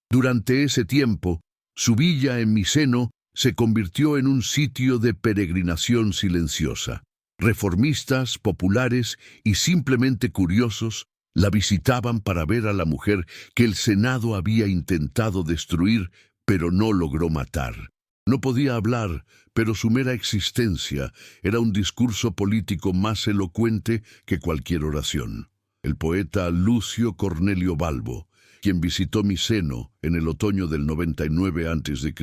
Durante ese tiempo, su villa en Miseno se convirtió en un sitio de peregrinación silenciosa. Reformistas, populares y simplemente curiosos la visitaban para ver a la mujer que el Senado había intentado destruir, pero no logró matar. No podía hablar, pero su mera existencia era un discurso político más elocuente que cualquier oración. El poeta Lucio Cornelio Balbo, quien visitó Miseno en el otoño del 99 a.C.,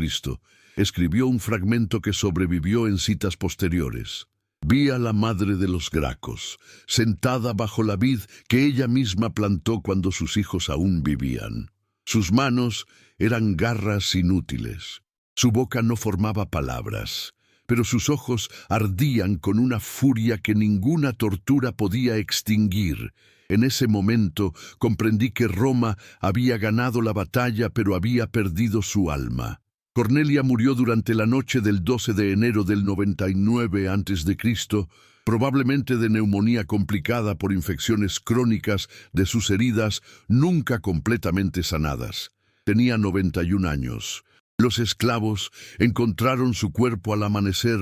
escribió un fragmento que sobrevivió en citas posteriores. Vi a la madre de los Gracos, sentada bajo la vid que ella misma plantó cuando sus hijos aún vivían. Sus manos eran garras inútiles. Su boca no formaba palabras, pero sus ojos ardían con una furia que ninguna tortura podía extinguir. En ese momento comprendí que Roma había ganado la batalla, pero había perdido su alma. Cornelia murió durante la noche del 12 de enero del 99 a.C., probablemente de neumonía complicada por infecciones crónicas de sus heridas nunca completamente sanadas. Tenía 91 años. Los esclavos encontraron su cuerpo al amanecer,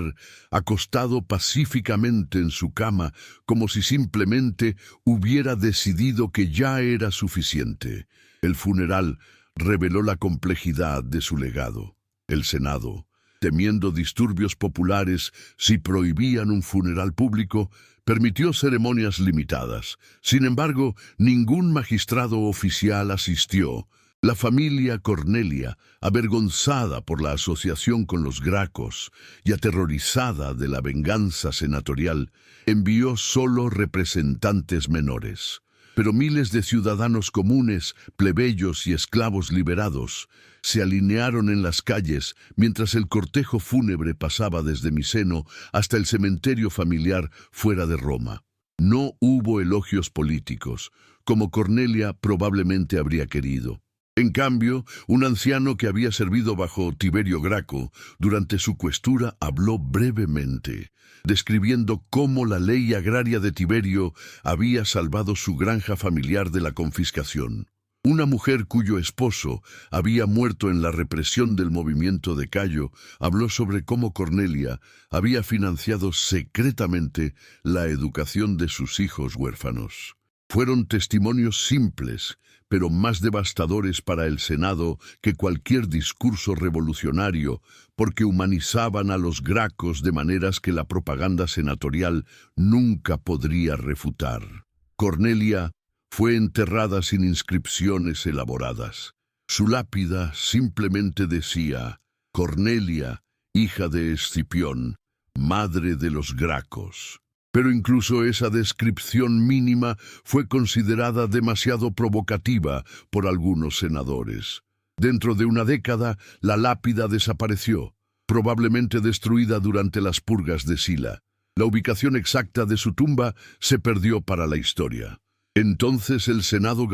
acostado pacíficamente en su cama, como si simplemente hubiera decidido que ya era suficiente. El funeral reveló la complejidad de su legado. El Senado, temiendo disturbios populares si prohibían un funeral público, permitió ceremonias limitadas. Sin embargo, ningún magistrado oficial asistió. La familia Cornelia, avergonzada por la asociación con los Gracos y aterrorizada de la venganza senatorial, envió solo representantes menores. Pero miles de ciudadanos comunes, plebeyos y esclavos liberados se alinearon en las calles mientras el cortejo fúnebre pasaba desde Miseno hasta el cementerio familiar fuera de Roma. No hubo elogios políticos, como Cornelia probablemente habría querido. En cambio, un anciano que había servido bajo Tiberio Graco durante su questura habló brevemente, describiendo cómo la ley agraria de Tiberio había salvado su granja familiar de la confiscación. Una mujer cuyo esposo había muerto en la represión del movimiento de Cayo habló sobre cómo Cornelia había financiado secretamente la educación de sus hijos huérfanos. Fueron testimonios simples, pero más devastadores para el Senado que cualquier discurso revolucionario, porque humanizaban a los Gracos de maneras que la propaganda senatorial nunca podría refutar. Cornelia fue enterrada sin inscripciones elaboradas. Su lápida simplemente decía: Cornelia, hija de Escipión, madre de los Gracos. Pero incluso esa descripción mínima fue considerada demasiado provocativa por algunos senadores. Dentro de una década, la lápida desapareció, probablemente destruida durante las purgas de Sila. La ubicación exacta de su tumba se perdió para la historia. Entonces el Senado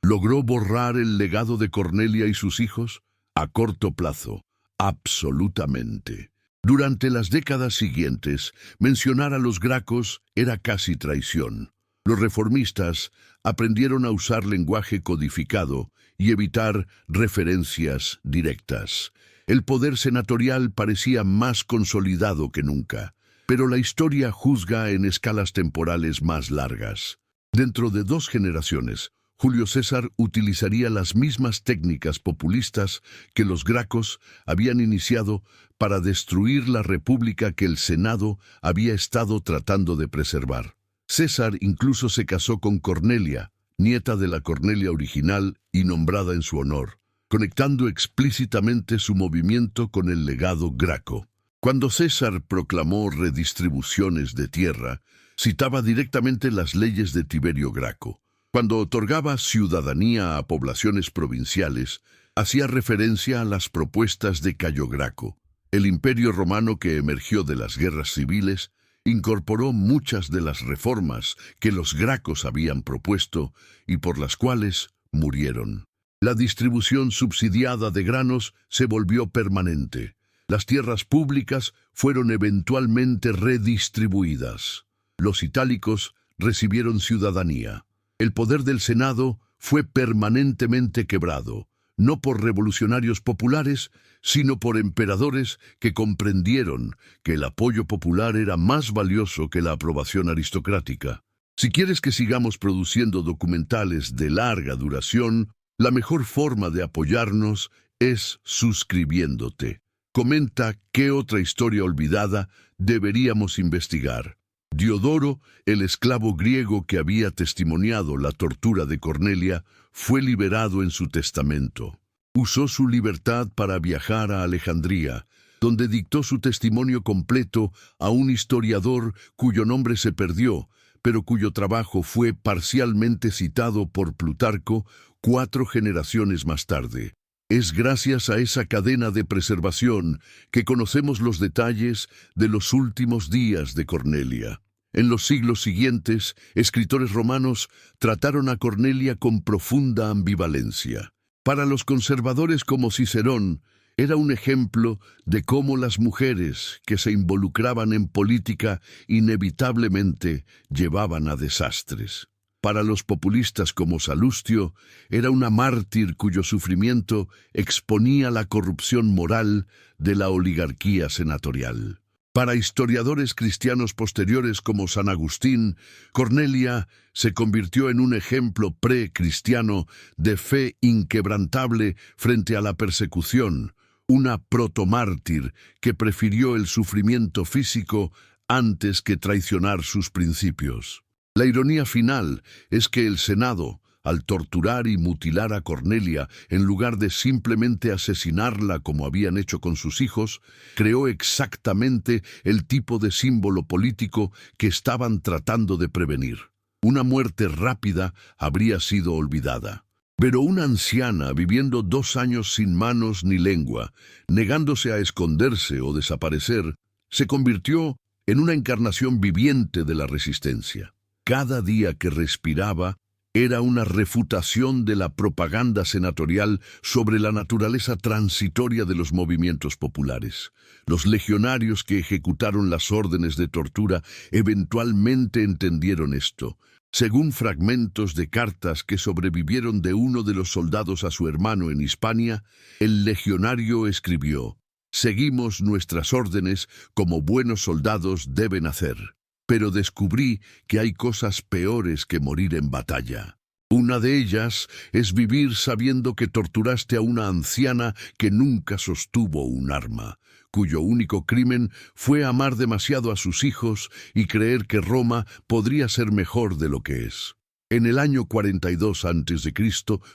logró borrar el legado de Cornelia y sus hijos a corto plazo, absolutamente. Durante las décadas siguientes, mencionar a los Gracos era casi traición. Los reformistas aprendieron a usar lenguaje codificado y evitar referencias directas. El poder senatorial parecía más consolidado que nunca, pero la historia juzga en escalas temporales más largas. Dentro de 2 generaciones, Julio César utilizaría las mismas técnicas populistas que los Gracos habían iniciado para destruir la república que el Senado había estado tratando de preservar. César incluso se casó con Cornelia, nieta de la Cornelia original y nombrada en su honor, conectando explícitamente su movimiento con el legado graco. Cuando César proclamó redistribuciones de tierra, citaba directamente las leyes de Tiberio Graco. Cuando otorgaba ciudadanía a poblaciones provinciales, hacía referencia a las propuestas de Cayo Graco. El Imperio Romano, que emergió de las guerras civiles, incorporó muchas de las reformas que los gracos habían propuesto y por las cuales murieron. La distribución subsidiada de granos se volvió permanente. Las tierras públicas fueron eventualmente redistribuidas. Los itálicos recibieron ciudadanía. El poder del Senado fue permanentemente quebrado, no por revolucionarios populares, sino por emperadores que comprendieron que el apoyo popular era más valioso que la aprobación aristocrática. Si quieres que sigamos produciendo documentales de larga duración, la mejor forma de apoyarnos es suscribiéndote. Comenta qué otra historia olvidada deberíamos investigar. Diodoro, el esclavo griego que había testimoniado la tortura de Cornelia, fue liberado en su testamento. Usó su libertad para viajar a Alejandría, donde dictó su testimonio completo a un historiador cuyo nombre se perdió, pero cuyo trabajo fue parcialmente citado por Plutarco 4 generaciones más tarde. Es gracias a esa cadena de preservación que conocemos los detalles de los últimos días de Cornelia. En los siglos siguientes, escritores romanos trataron a Cornelia con profunda ambivalencia. Para los conservadores como Cicerón, era un ejemplo de cómo las mujeres que se involucraban en política inevitablemente llevaban a desastres. Para los populistas como Salustio, era una mártir cuyo sufrimiento exponía la corrupción moral de la oligarquía senatorial. Para historiadores cristianos posteriores como San Agustín, Cornelia se convirtió en un ejemplo pre-cristiano de fe inquebrantable frente a la persecución, una protomártir que prefirió el sufrimiento físico antes que traicionar sus principios. La ironía final es que el Senado, al torturar y mutilar a Cornelia, en lugar de simplemente asesinarla como habían hecho con sus hijos, creó exactamente el tipo de símbolo político que estaban tratando de prevenir. Una muerte rápida habría sido olvidada. Pero una anciana viviendo 2 años sin manos ni lengua, negándose a esconderse o desaparecer, se convirtió en una encarnación viviente de la resistencia. Cada día que respiraba era una refutación de la propaganda senatorial sobre la naturaleza transitoria de los movimientos populares. Los legionarios que ejecutaron las órdenes de tortura eventualmente entendieron esto. Según fragmentos de cartas que sobrevivieron de uno de los soldados a su hermano en Hispania, el legionario escribió: «Seguimos nuestras órdenes como buenos soldados deben hacer. Pero descubrí que hay cosas peores que morir en batalla. Una de ellas es vivir sabiendo que torturaste a una anciana que nunca sostuvo un arma, cuyo único crimen fue amar demasiado a sus hijos y creer que Roma podría ser mejor de lo que es». En el año 42 a.C.,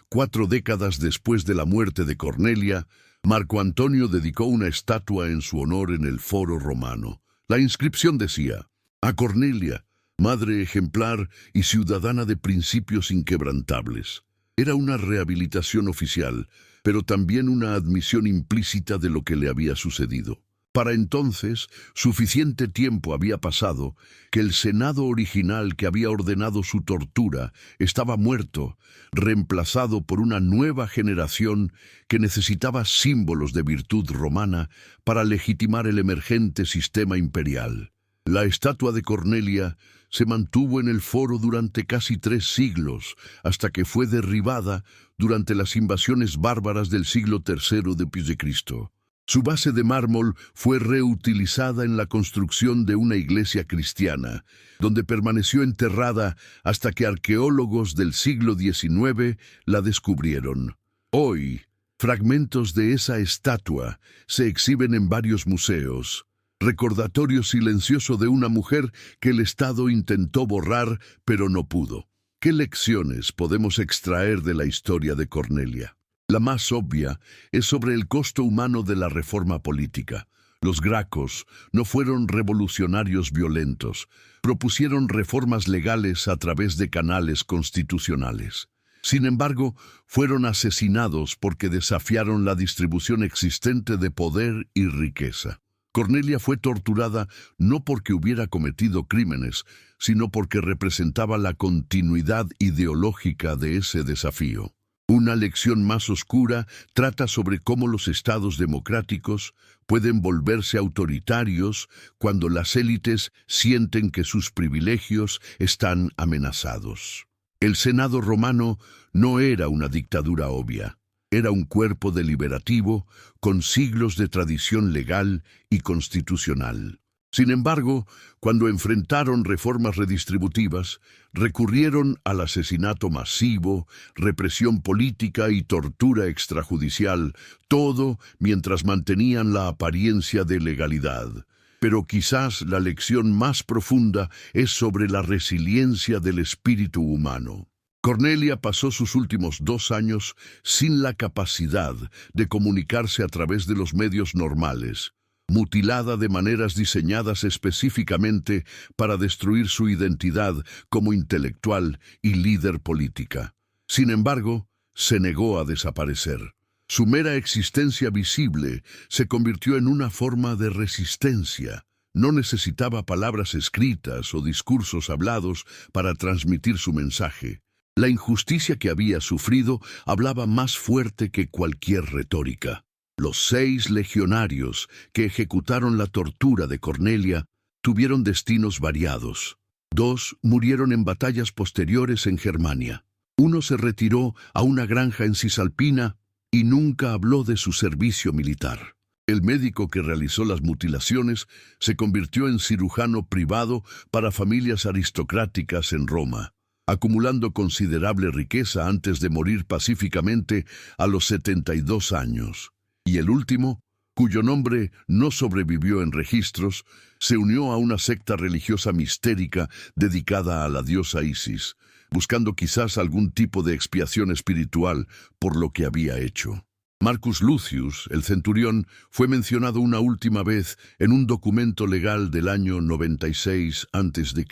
4 décadas después de la muerte de Cornelia, Marco Antonio dedicó una estatua en su honor en el Foro Romano. La inscripción decía: «A Cornelia, madre ejemplar y ciudadana de principios inquebrantables». Era una rehabilitación oficial, pero también una admisión implícita de lo que le había sucedido. Para entonces, suficiente tiempo había pasado que el Senado original que había ordenado su tortura estaba muerto, reemplazado por una nueva generación que necesitaba símbolos de virtud romana para legitimar el emergente sistema imperial. La estatua de Cornelia se mantuvo en el foro durante casi 3 siglos, hasta que fue derribada durante las invasiones bárbaras del siglo III después de Cristo. Su base de mármol fue reutilizada en la construcción de una iglesia cristiana, donde permaneció enterrada hasta que arqueólogos del siglo XIX la descubrieron. Hoy, fragmentos de esa estatua se exhiben en varios museos. Recordatorio silencioso de una mujer que el Estado intentó borrar, pero no pudo. ¿Qué lecciones podemos extraer de la historia de Cornelia? La más obvia es sobre el costo humano de la reforma política. Los Gracos no fueron revolucionarios violentos, propusieron reformas legales a través de canales constitucionales. Sin embargo, fueron asesinados porque desafiaron la distribución existente de poder y riqueza. Cornelia fue torturada no porque hubiera cometido crímenes, sino porque representaba la continuidad ideológica de ese desafío. Una lección más oscura trata sobre cómo los estados democráticos pueden volverse autoritarios cuando las élites sienten que sus privilegios están amenazados. El Senado romano no era una dictadura obvia. Era un cuerpo deliberativo con siglos de tradición legal y constitucional. Sin embargo, cuando enfrentaron reformas redistributivas, recurrieron al asesinato masivo, represión política y tortura extrajudicial, todo mientras mantenían la apariencia de legalidad. Pero quizás la lección más profunda es sobre la resiliencia del espíritu humano. Cornelia pasó sus últimos 2 años sin la capacidad de comunicarse a través de los medios normales, mutilada de maneras diseñadas específicamente para destruir su identidad como intelectual y líder política. Sin embargo, se negó a desaparecer. Su mera existencia visible se convirtió en una forma de resistencia. No necesitaba palabras escritas o discursos hablados para transmitir su mensaje. La injusticia que había sufrido hablaba más fuerte que cualquier retórica. Los 6 legionarios que ejecutaron la tortura de Cornelia tuvieron destinos variados. 2 murieron en batallas posteriores en Germania. 1 se retiró a una granja en Cisalpina y nunca habló de su servicio militar. El médico que realizó las mutilaciones se convirtió en cirujano privado para familias aristocráticas en Roma, acumulando considerable riqueza antes de morir pacíficamente a los 72 años. Y el último, cuyo nombre no sobrevivió en registros, se unió a una secta religiosa mistérica dedicada a la diosa Isis, buscando quizás algún tipo de expiación espiritual por lo que había hecho. Marcus Lucius, el centurión, fue mencionado una última vez en un documento legal del año 96 a.C.,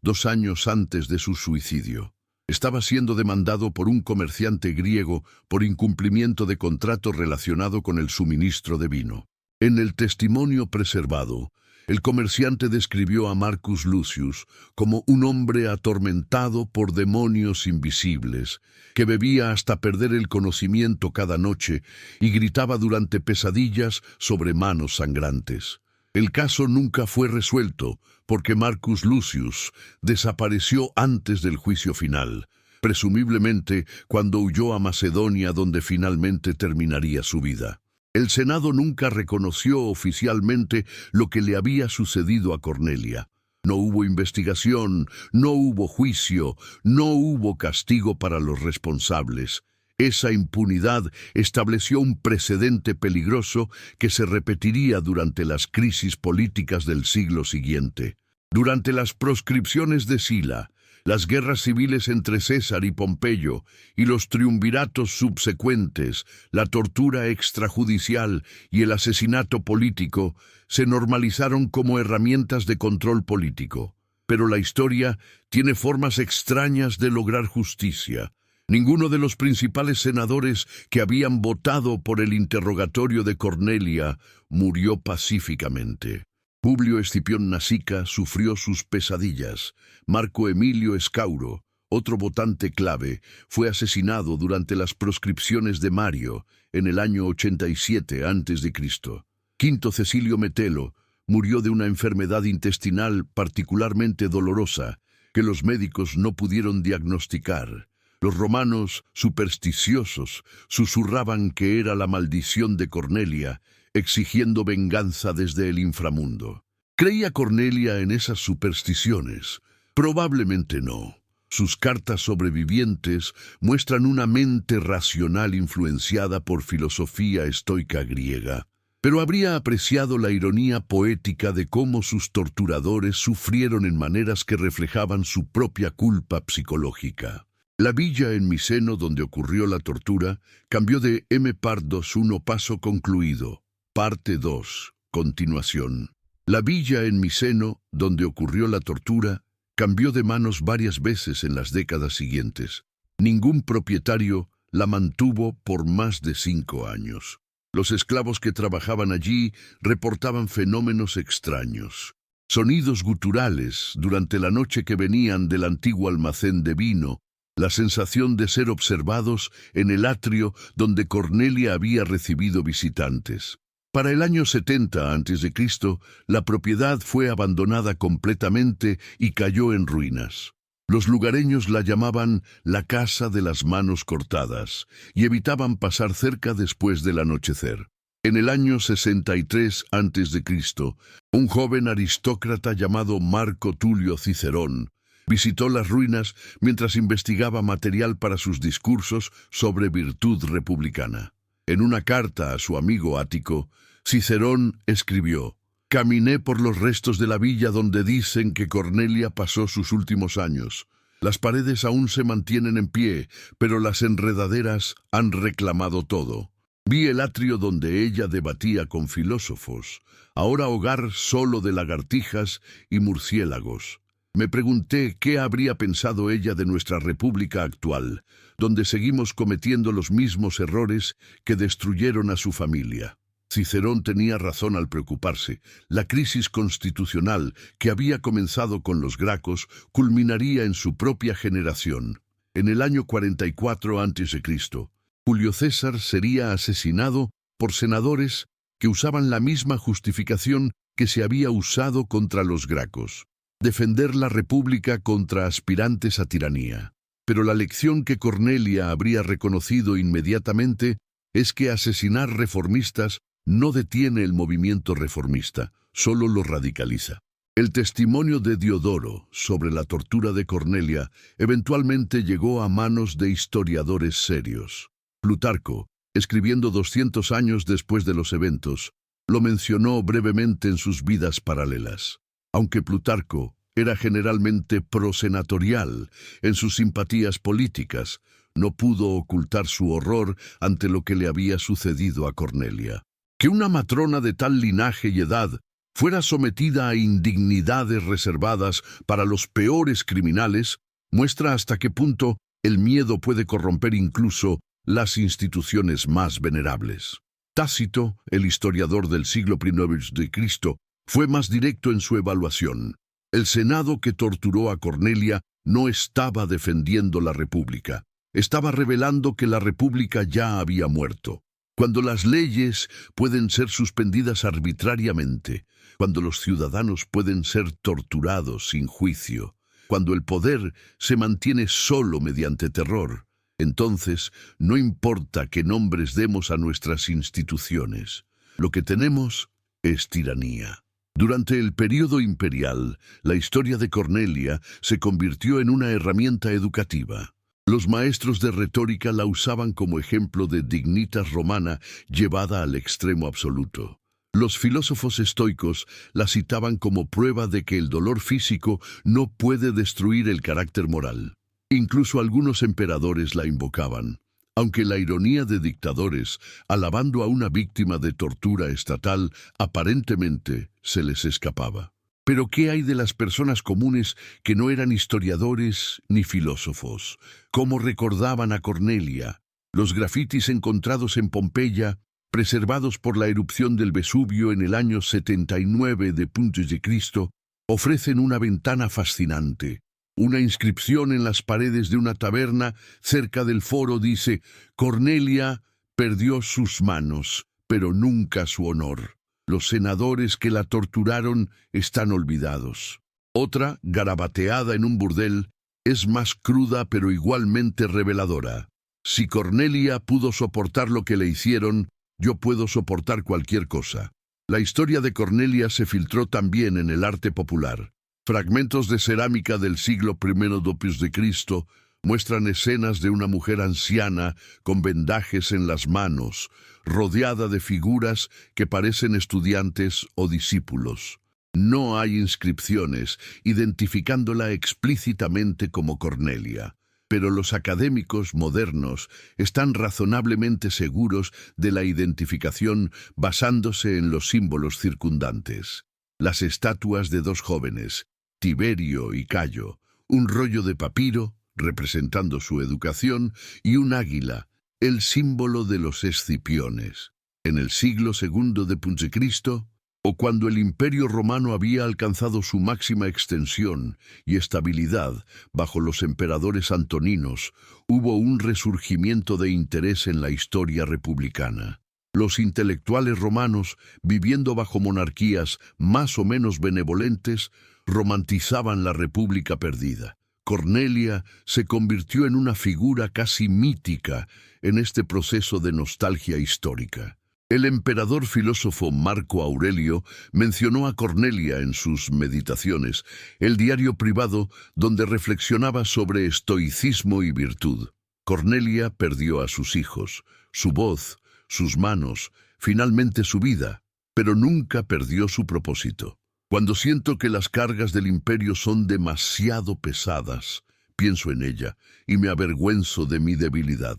2 años antes de su suicidio. Estaba siendo demandado por un comerciante griego por incumplimiento de contrato relacionado con el suministro de vino. En el testimonio preservado, el comerciante describió a Marcus Lucius como un hombre atormentado por demonios invisibles, que bebía hasta perder el conocimiento cada noche y gritaba durante pesadillas sobre manos sangrantes. El caso nunca fue resuelto porque Marcus Lucius desapareció antes del juicio final, presumiblemente cuando huyó a Macedonia, donde finalmente terminaría su vida. El Senado nunca reconoció oficialmente lo que le había sucedido a Cornelia. No hubo investigación, no hubo juicio, no hubo castigo para los responsables. Esa impunidad estableció un precedente peligroso que se repetiría durante las crisis políticas del siglo siguiente. Durante las proscripciones de Sila, las guerras civiles entre César y Pompeyo y los triunviratos subsecuentes, la tortura extrajudicial y el asesinato político se normalizaron como herramientas de control político. Pero la historia tiene formas extrañas de lograr justicia. Ninguno de los principales senadores que habían votado por el interrogatorio de Cornelia murió pacíficamente. Publio Escipión Nasica sufrió sus pesadillas. Marco Emilio Escauro, otro votante clave, fue asesinado durante las proscripciones de Mario en el año 87 a.C. Quinto Cecilio Metelo murió de una enfermedad intestinal particularmente dolorosa que los médicos no pudieron diagnosticar. Los romanos, supersticiosos, susurraban que era la maldición de Cornelia, exigiendo venganza desde el inframundo. ¿Creía Cornelia en esas supersticiones? Probablemente no. Sus cartas sobrevivientes muestran una mente racional influenciada por filosofía estoica griega. Pero habría apreciado la ironía poética de cómo sus torturadores sufrieron en maneras que reflejaban su propia culpa psicológica. La villa en Miseno donde ocurrió la tortura cambió de M. Pardos 1 paso concluido. Parte 2. Continuación. La villa en Miseno donde ocurrió la tortura cambió de manos varias veces en las décadas siguientes. Ningún propietario la mantuvo por más de 5 años. Los esclavos que trabajaban allí reportaban fenómenos extraños. Sonidos guturales durante la noche que venían del antiguo almacén de vino, la sensación de ser observados en el atrio donde Cornelia había recibido visitantes. Para el año 70 a.C., la propiedad fue abandonada completamente y cayó en ruinas. Los lugareños la llamaban la Casa de las Manos Cortadas y evitaban pasar cerca después del anochecer. En el año 63 a.C., un joven aristócrata llamado Marco Tulio Cicerón visitó las ruinas mientras investigaba material para sus discursos sobre virtud republicana. En una carta a su amigo Ático, Cicerón escribió: «Caminé por los restos de la villa donde dicen que Cornelia pasó sus últimos años. Las paredes aún se mantienen en pie, pero las enredaderas han reclamado todo. Vi el atrio donde ella debatía con filósofos, ahora hogar solo de lagartijas y murciélagos. Me pregunté qué habría pensado ella de nuestra república actual, donde seguimos cometiendo los mismos errores que destruyeron a su familia». Cicerón tenía razón al preocuparse. La crisis constitucional que había comenzado con los Gracos culminaría en su propia generación. En el año 44 a.C., Julio César sería asesinado por senadores que usaban la misma justificación que se había usado contra los Gracos: defender la república contra aspirantes a tiranía. Pero la lección que Cornelia habría reconocido inmediatamente es que asesinar reformistas no detiene el movimiento reformista, solo lo radicaliza. El testimonio de Diodoro sobre la tortura de Cornelia eventualmente llegó a manos de historiadores serios. Plutarco, escribiendo 200 años después de los eventos, lo mencionó brevemente en sus vidas paralelas. Aunque Plutarco era generalmente prosenatorial en sus simpatías políticas, no pudo ocultar su horror ante lo que le había sucedido a Cornelia. Que una matrona de tal linaje y edad fuera sometida a indignidades reservadas para los peores criminales muestra hasta qué punto el miedo puede corromper incluso las instituciones más venerables. Tácito, el historiador del siglo I de Cristo, fue más directo en su evaluación. El Senado que torturó a Cornelia no estaba defendiendo la República, estaba revelando que la República ya había muerto. Cuando las leyes pueden ser suspendidas arbitrariamente, cuando los ciudadanos pueden ser torturados sin juicio, cuando el poder se mantiene solo mediante terror, entonces no importa qué nombres demos a nuestras instituciones, lo que tenemos es tiranía. Durante el período imperial, la historia de Cornelia se convirtió en una herramienta educativa. Los maestros de retórica la usaban como ejemplo de dignitas romana llevada al extremo absoluto. Los filósofos estoicos la citaban como prueba de que el dolor físico no puede destruir el carácter moral. Incluso algunos emperadores la invocaban, aunque la ironía de dictadores, alabando a una víctima de tortura estatal, aparentemente se les escapaba. Pero ¿qué hay de las personas comunes que no eran historiadores ni filósofos? ¿Cómo recordaban a Cornelia? Los grafitis encontrados en Pompeya, preservados por la erupción del Vesubio en el año 79 d.C., ofrecen una ventana fascinante. Una inscripción en las paredes de una taberna cerca del foro dice: Cornelia perdió sus manos, pero nunca su honor. Los senadores que la torturaron están olvidados. Otra, garabateada en un burdel, es más cruda pero igualmente reveladora. Si Cornelia pudo soportar lo que le hicieron, yo puedo soportar cualquier cosa. La historia de Cornelia se filtró también en el arte popular. Fragmentos de cerámica del siglo I d.C. muestran escenas de una mujer anciana con vendajes en las manos, rodeada de figuras que parecen estudiantes o discípulos. No hay inscripciones identificándola explícitamente como Cornelia, pero los académicos modernos están razonablemente seguros de la identificación basándose en los símbolos circundantes. Las estatuas de dos jóvenes, Tiberio y Cayo, un rollo de papiro, representando su educación, y un águila, el símbolo de los Escipiones. En el siglo II d.C., o cuando el Imperio Romano había alcanzado su máxima extensión y estabilidad bajo los emperadores antoninos, hubo un resurgimiento de interés en la historia republicana. Los intelectuales romanos, viviendo bajo monarquías más o menos benevolentes, romantizaban la república perdida. Cornelia se convirtió en una figura casi mítica en este proceso de nostalgia histórica. El emperador filósofo Marco Aurelio mencionó a Cornelia en sus Meditaciones, el diario privado donde reflexionaba sobre estoicismo y virtud. Cornelia perdió a sus hijos, su voz, sus manos, finalmente su vida, pero nunca perdió su propósito. Cuando siento que las cargas del imperio son demasiado pesadas, pienso en ella y me avergüenzo de mi debilidad.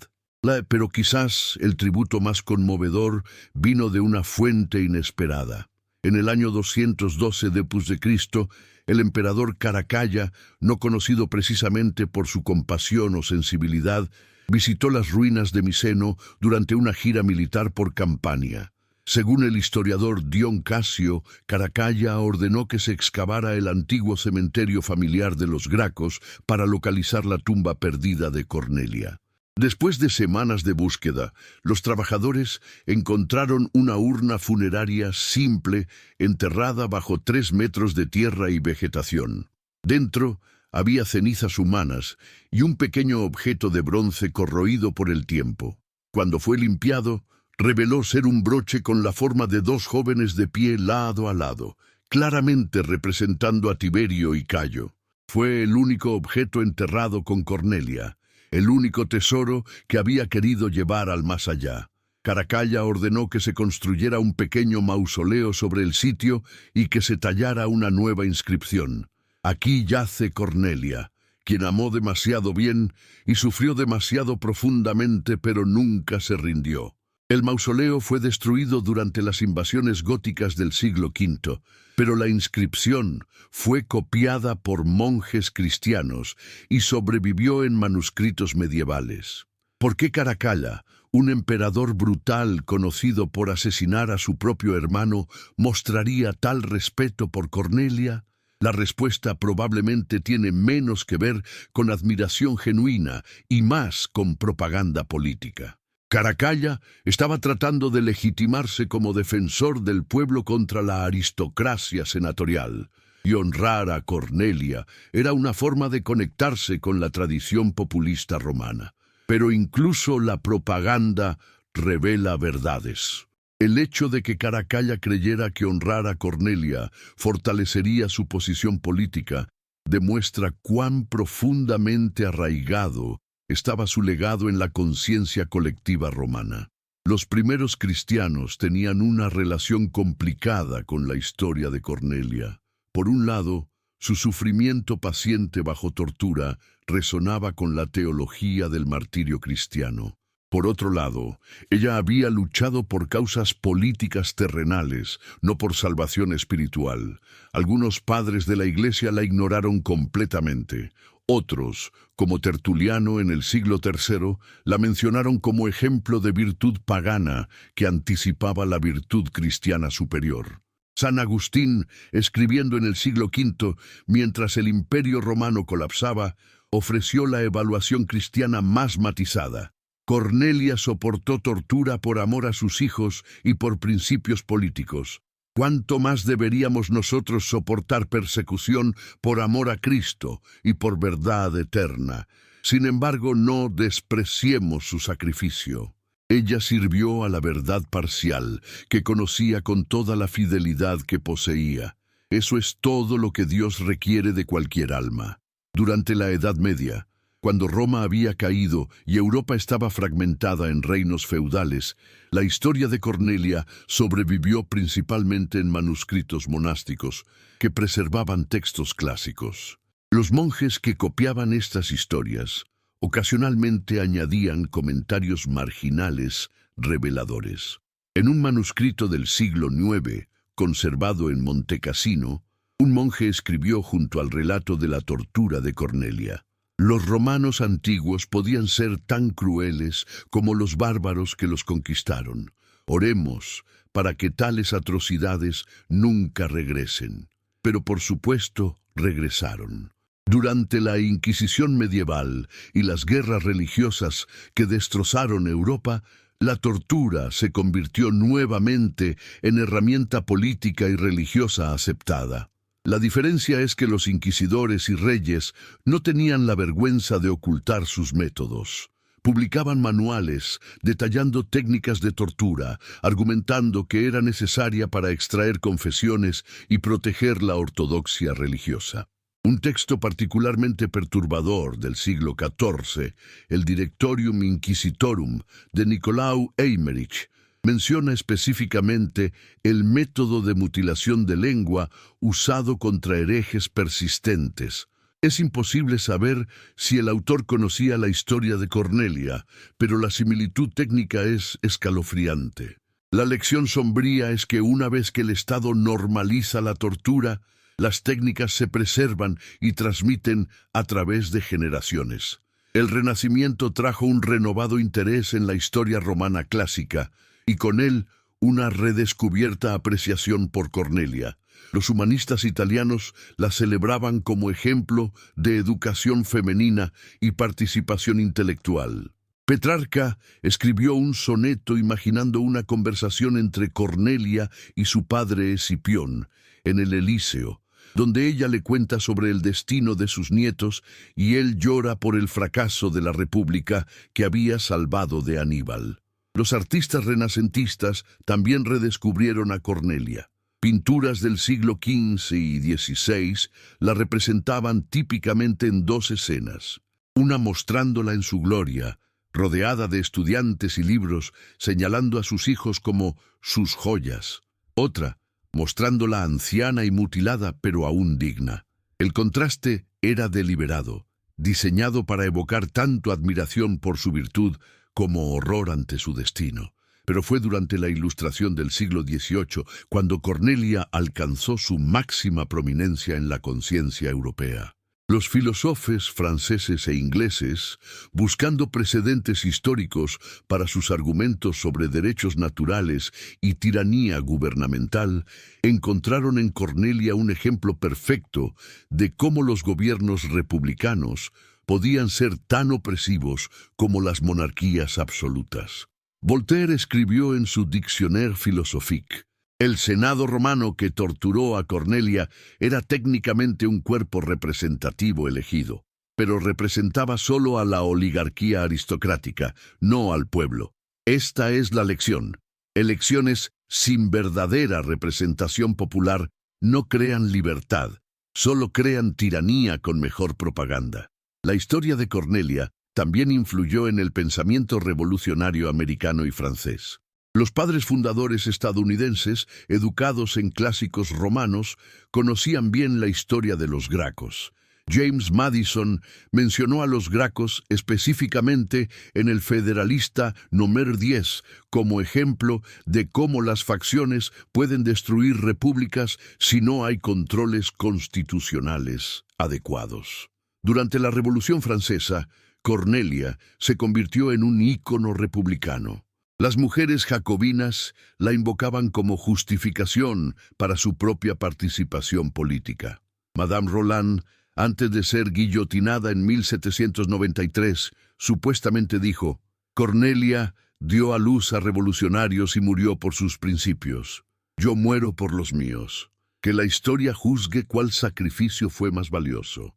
Pero quizás el tributo más conmovedor vino de una fuente inesperada. En el año 212 d.C., el emperador Caracalla, no conocido precisamente por su compasión o sensibilidad, visitó las ruinas de Miceno durante una gira militar por Campania. Según el historiador Dion Casio, Caracalla ordenó que se excavara el antiguo cementerio familiar de los Gracos para localizar la tumba perdida de Cornelia. Después de semanas de búsqueda, los trabajadores encontraron una urna funeraria simple enterrada bajo 3 metros de tierra y vegetación. Dentro había cenizas humanas y un pequeño objeto de bronce corroído por el tiempo. Cuando fue limpiado, reveló ser un broche con la forma de 2 jóvenes de pie lado a lado, claramente representando a Tiberio y Cayo. Fue el único objeto enterrado con Cornelia, el único tesoro que había querido llevar al más allá. Caracalla ordenó que se construyera un pequeño mausoleo sobre el sitio y que se tallara una nueva inscripción. Aquí yace Cornelia, quien amó demasiado bien y sufrió demasiado profundamente, pero nunca se rindió. El mausoleo fue destruido durante las invasiones góticas del siglo V, pero la inscripción fue copiada por monjes cristianos y sobrevivió en manuscritos medievales. ¿Por qué Caracalla, un emperador brutal conocido por asesinar a su propio hermano, mostraría tal respeto por Cornelia? La respuesta probablemente tiene menos que ver con admiración genuina y más con propaganda política. Caracalla estaba tratando de legitimarse como defensor del pueblo contra la aristocracia senatorial, y honrar a Cornelia era una forma de conectarse con la tradición populista romana. Pero incluso la propaganda revela verdades. El hecho de que Caracalla creyera que honrar a Cornelia fortalecería su posición política demuestra cuán profundamente arraigado estaba su legado en la conciencia colectiva romana. Los primeros cristianos tenían una relación complicada con la historia de Cornelia. Por un lado, su sufrimiento paciente bajo tortura resonaba con la teología del martirio cristiano. Por otro lado, ella había luchado por causas políticas terrenales, no por salvación espiritual. Algunos padres de la Iglesia la ignoraron completamente. Otros, como Tertuliano en el siglo III, la mencionaron como ejemplo de virtud pagana que anticipaba la virtud cristiana superior. San Agustín, escribiendo en el siglo V, mientras el Imperio Romano colapsaba, ofreció la evaluación cristiana más matizada. Cornelia soportó tortura por amor a sus hijos y por principios políticos. ¿Cuánto más deberíamos nosotros soportar persecución por amor a Cristo y por verdad eterna? Sin embargo, no despreciemos su sacrificio. Ella sirvió a la verdad parcial, que conocía con toda la fidelidad que poseía. Eso es todo lo que Dios requiere de cualquier alma. Durante la Edad Media, cuando Roma había caído y Europa estaba fragmentada en reinos feudales, la historia de Cornelia sobrevivió principalmente en manuscritos monásticos que preservaban textos clásicos. Los monjes que copiaban estas historias ocasionalmente añadían comentarios marginales reveladores. En un manuscrito del siglo IX, conservado en Montecassino, un monje escribió junto al relato de la tortura de Cornelia: los romanos antiguos podían ser tan crueles como los bárbaros que los conquistaron. Oremos para que tales atrocidades nunca regresen. Pero por supuesto, regresaron. Durante la Inquisición medieval y las guerras religiosas que destrozaron Europa, la tortura se convirtió nuevamente en herramienta política y religiosa aceptada. La diferencia es que los inquisidores y reyes no tenían la vergüenza de ocultar sus métodos. Publicaban manuales detallando técnicas de tortura, argumentando que era necesaria para extraer confesiones y proteger la ortodoxia religiosa. Un texto particularmente perturbador del siglo XIV, el Directorium Inquisitorum de Nicolau Eymerich, menciona específicamente el método de mutilación de lengua usado contra herejes persistentes. Es imposible saber si el autor conocía la historia de Cornelia, pero la similitud técnica es escalofriante. La lección sombría es que una vez que el Estado normaliza la tortura, las técnicas se preservan y transmiten a través de generaciones. El Renacimiento trajo un renovado interés en la historia romana clásica, y con él una redescubierta apreciación por Cornelia. Los humanistas italianos la celebraban como ejemplo de educación femenina y participación intelectual. Petrarca escribió un soneto imaginando una conversación entre Cornelia y su padre Escipión en el Elíseo, donde ella le cuenta sobre el destino de sus nietos y él llora por el fracaso de la República que había salvado de Aníbal. Los artistas renacentistas también redescubrieron a Cornelia. Pinturas del siglo XV y XVI la representaban típicamente en dos escenas, una mostrándola en su gloria, rodeada de estudiantes y libros, señalando a sus hijos como sus joyas; otra, mostrándola anciana y mutilada, pero aún digna. El contraste era deliberado, diseñado para evocar tanto admiración por su virtud como horror ante su destino. Pero fue durante la Ilustración del siglo XVIII cuando Cornelia alcanzó su máxima prominencia en la conciencia europea. Los filósofos franceses e ingleses, buscando precedentes históricos para sus argumentos sobre derechos naturales y tiranía gubernamental, encontraron en Cornelia un ejemplo perfecto de cómo los gobiernos republicanos podían ser tan opresivos como las monarquías absolutas. Voltaire escribió en su Dictionnaire philosophique: el Senado romano que torturó a Cornelia era técnicamente un cuerpo representativo elegido, pero representaba solo a la oligarquía aristocrática, no al pueblo. Esta es la lección. Elecciones sin verdadera representación popular no crean libertad, solo crean tiranía con mejor propaganda. La historia de Cornelia también influyó en el pensamiento revolucionario americano y francés. Los padres fundadores estadounidenses, educados en clásicos romanos, conocían bien la historia de los Gracos. James Madison mencionó a los Gracos específicamente en el Federalista número 10 como ejemplo de cómo las facciones pueden destruir repúblicas si no hay controles constitucionales adecuados. Durante la Revolución Francesa, Cornelia se convirtió en un ícono republicano. Las mujeres jacobinas la invocaban como justificación para su propia participación política. Madame Roland, antes de ser guillotinada en 1793, supuestamente dijo: Cornelia dio a luz a revolucionarios y murió por sus principios. Yo muero por los míos. Que la historia juzgue cuál sacrificio fue más valioso.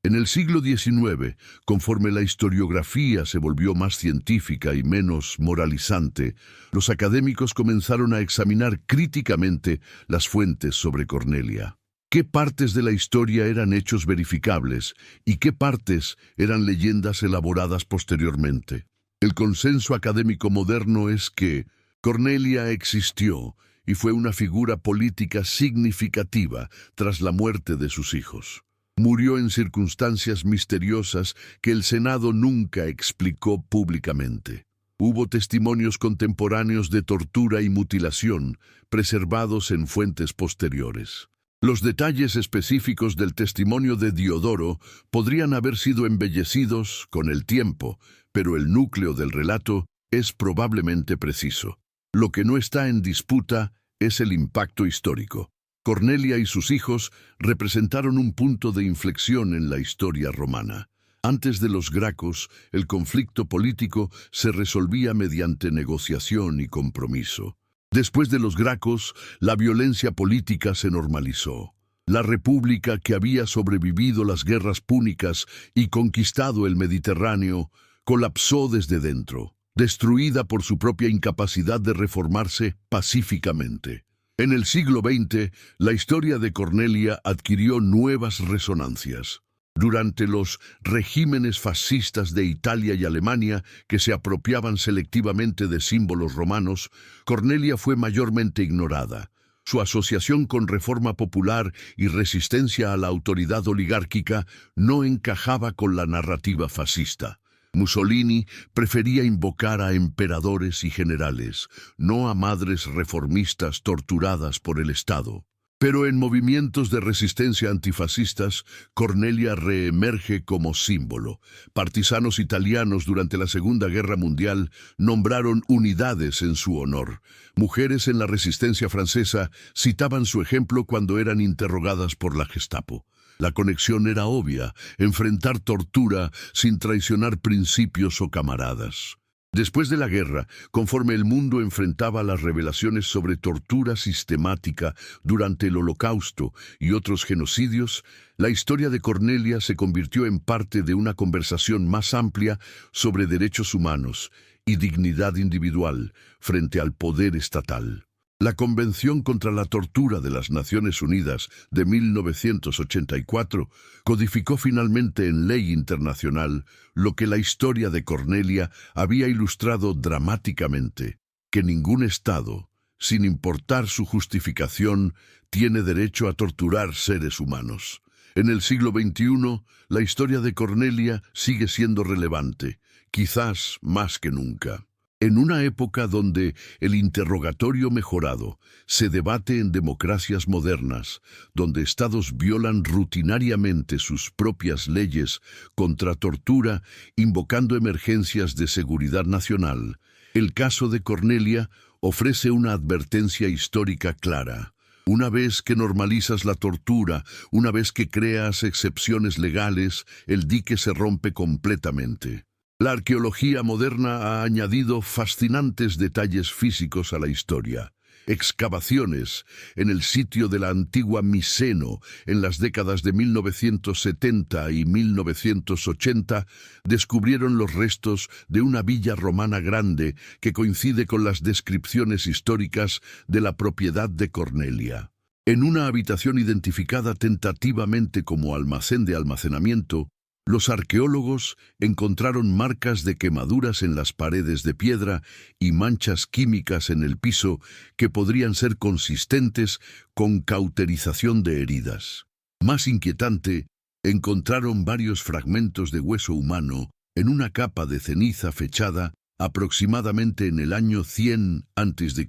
En el siglo XIX, conforme la historiografía se volvió más científica y menos moralizante, los académicos comenzaron a examinar críticamente las fuentes sobre Cornelia. ¿Qué partes de la historia eran hechos verificables y qué partes eran leyendas elaboradas posteriormente? El consenso académico moderno es que Cornelia existió y fue una figura política significativa tras la muerte de sus hijos. Murió en circunstancias misteriosas que el Senado nunca explicó públicamente. Hubo testimonios contemporáneos de tortura y mutilación, preservados en fuentes posteriores. Los detalles específicos del testimonio de Diodoro podrían haber sido embellecidos con el tiempo, pero el núcleo del relato es probablemente preciso. Lo que no está en disputa es el impacto histórico. Cornelia y sus hijos representaron un punto de inflexión en la historia romana. Antes de los Gracos, el conflicto político se resolvía mediante negociación y compromiso. Después de los Gracos, la violencia política se normalizó. La república que había sobrevivido las guerras púnicas y conquistado el Mediterráneo colapsó desde dentro, destruida por su propia incapacidad de reformarse pacíficamente. En el siglo XX, la historia de Cornelia adquirió nuevas resonancias. Durante los regímenes fascistas de Italia y Alemania, que se apropiaban selectivamente de símbolos romanos, Cornelia fue mayormente ignorada. Su asociación con reforma popular y resistencia a la autoridad oligárquica no encajaba con la narrativa fascista. Mussolini prefería invocar a emperadores y generales, no a madres reformistas torturadas por el Estado. Pero en movimientos de resistencia antifascistas, Cornelia reemerge como símbolo. Partisanos italianos durante la Segunda Guerra Mundial nombraron unidades en su honor. Mujeres en la resistencia francesa citaban su ejemplo cuando eran interrogadas por la Gestapo. La conexión era obvia: enfrentar tortura sin traicionar principios o camaradas. Después de la guerra, conforme el mundo enfrentaba las revelaciones sobre tortura sistemática durante el Holocausto y otros genocidios, la historia de Cornelia se convirtió en parte de una conversación más amplia sobre derechos humanos y dignidad individual frente al poder estatal. La Convención contra la Tortura de las Naciones Unidas de 1984 codificó finalmente en ley internacional lo que la historia de Cornelia había ilustrado dramáticamente: que ningún Estado, sin importar su justificación, tiene derecho a torturar seres humanos. En el siglo XXI, la historia de Cornelia sigue siendo relevante, quizás más que nunca. En una época donde el interrogatorio mejorado se debate en democracias modernas, donde estados violan rutinariamente sus propias leyes contra tortura, invocando emergencias de seguridad nacional, el caso de Cornelia ofrece una advertencia histórica clara. Una vez que normalizas la tortura, una vez que creas excepciones legales, el dique se rompe completamente. La arqueología moderna ha añadido fascinantes detalles físicos a la historia. Excavaciones en el sitio de la antigua Miseno en las décadas de 1970 y 1980 descubrieron los restos de una villa romana grande que coincide con las descripciones históricas de la propiedad de Cornelia. En una habitación identificada tentativamente como almacén de almacenamiento, los arqueólogos encontraron marcas de quemaduras en las paredes de piedra y manchas químicas en el piso que podrían ser consistentes con cauterización de heridas. Más inquietante, Encontraron varios fragmentos de hueso humano en una capa de ceniza fechada aproximadamente en el año 100 a.C.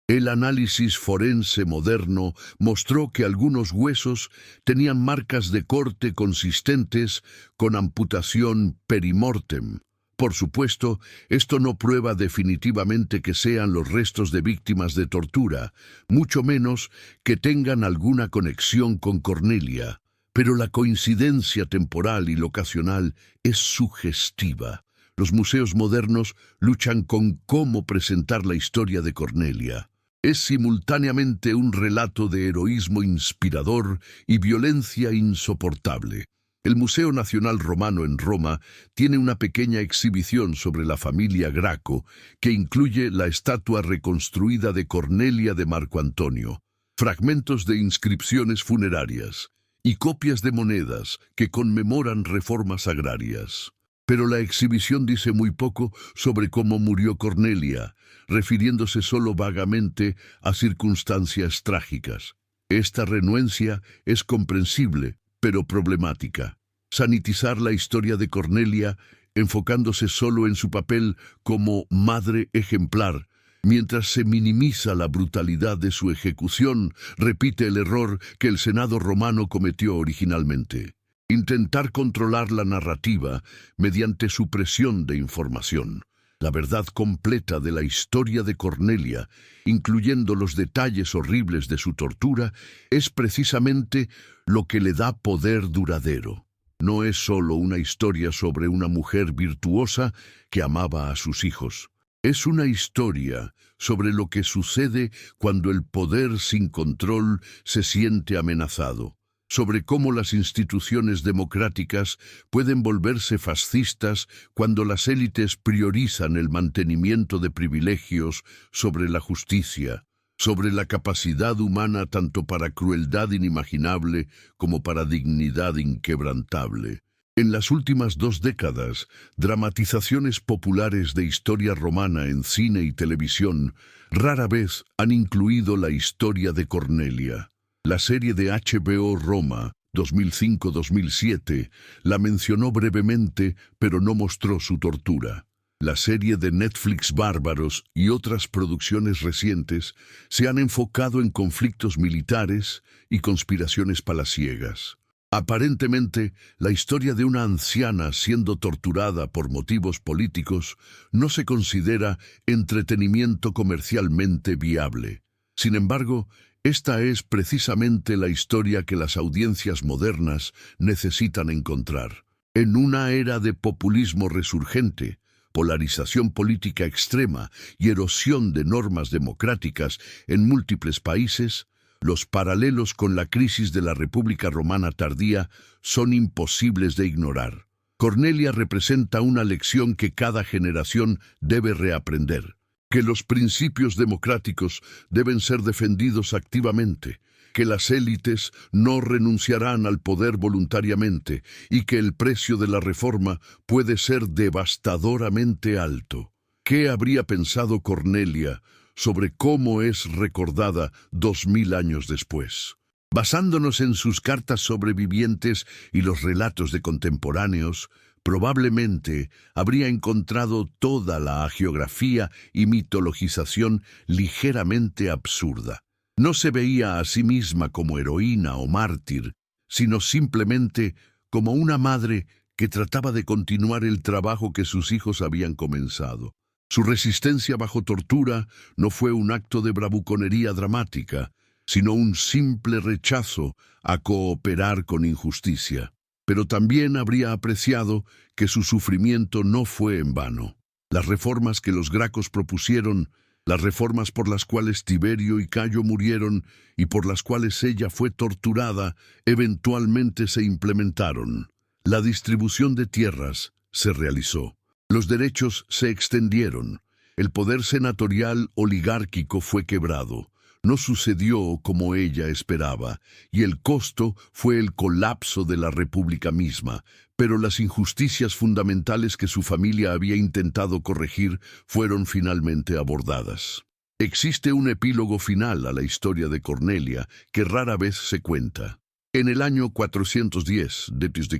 El análisis forense moderno mostró que algunos huesos tenían marcas de corte consistentes con amputación perimortem. Por supuesto, esto no prueba definitivamente que sean los restos de víctimas de tortura, mucho menos que tengan alguna conexión con Cornelia. Pero la coincidencia temporal y locacional es sugestiva. Los museos modernos luchan con cómo presentar la historia de Cornelia. Es simultáneamente un relato de heroísmo inspirador y violencia insoportable. El Museo Nacional Romano en Roma tiene una pequeña exhibición sobre la familia Graco que incluye la estatua reconstruida de Cornelia de Marco Antonio, fragmentos de inscripciones funerarias y copias de monedas que conmemoran reformas agrarias. Pero la exhibición dice muy poco sobre cómo murió Cornelia, refiriéndose solo vagamente a circunstancias trágicas. Esta renuencia es comprensible, pero problemática. Sanitizar la historia de Cornelia, enfocándose solo en su papel como madre ejemplar, mientras se minimiza la brutalidad de su ejecución, repite el error que el Senado romano cometió originalmente: intentar controlar la narrativa mediante supresión de información. La verdad completa de la historia de Cornelia, incluyendo los detalles horribles de su tortura, es precisamente lo que le da poder duradero. No es solo una historia sobre una mujer virtuosa que amaba a sus hijos. Es una historia sobre lo que sucede cuando el poder sin control se siente amenazado, sobre cómo las instituciones democráticas pueden volverse fascistas cuando las élites priorizan el mantenimiento de privilegios sobre la justicia, sobre la capacidad humana tanto para crueldad inimaginable como para dignidad inquebrantable. En las últimas 2 décadas, dramatizaciones populares de historia romana en cine y televisión rara vez han incluido la historia de Cornelia. La serie de HBO Roma, 2005-2007, la mencionó brevemente, pero no mostró su tortura. La serie de Netflix Bárbaros y otras producciones recientes se han enfocado en conflictos militares y conspiraciones palaciegas. Aparentemente, la historia de una anciana siendo torturada por motivos políticos no se considera entretenimiento comercialmente viable. Sin embargo, esta es precisamente la historia que las audiencias modernas necesitan encontrar. En una era de populismo resurgente, polarización política extrema y erosión de normas democráticas en múltiples países, los paralelos con la crisis de la República Romana tardía son imposibles de ignorar. Cornelia representa una lección que cada generación debe reaprender: que los principios democráticos deben ser defendidos activamente, que las élites no renunciarán al poder voluntariamente y que el precio de la reforma puede ser devastadoramente alto. ¿Qué habría pensado Cornelia sobre cómo es recordada 2000 años después? Basándonos en sus cartas sobrevivientes y los relatos de contemporáneos, probablemente habría encontrado toda la hagiografía y mitologización ligeramente absurda. No se veía a sí misma como heroína o mártir, sino simplemente como una madre que trataba de continuar el trabajo que sus hijos habían comenzado. Su resistencia bajo tortura no fue un acto de bravuconería dramática, sino un simple rechazo a cooperar con injusticia. Pero también habría apreciado que su sufrimiento no fue en vano. Las reformas que los Gracos propusieron, las reformas por las cuales Tiberio y Cayo murieron y por las cuales ella fue torturada, eventualmente se implementaron. La distribución de tierras se realizó. Los derechos se extendieron. El poder senatorial oligárquico fue quebrado. No sucedió como ella esperaba, y el costo fue el colapso de la República misma, pero las injusticias fundamentales que su familia había intentado corregir fueron finalmente abordadas. Existe un epílogo final a la historia de Cornelia que rara vez se cuenta. En el año 410 d.C.,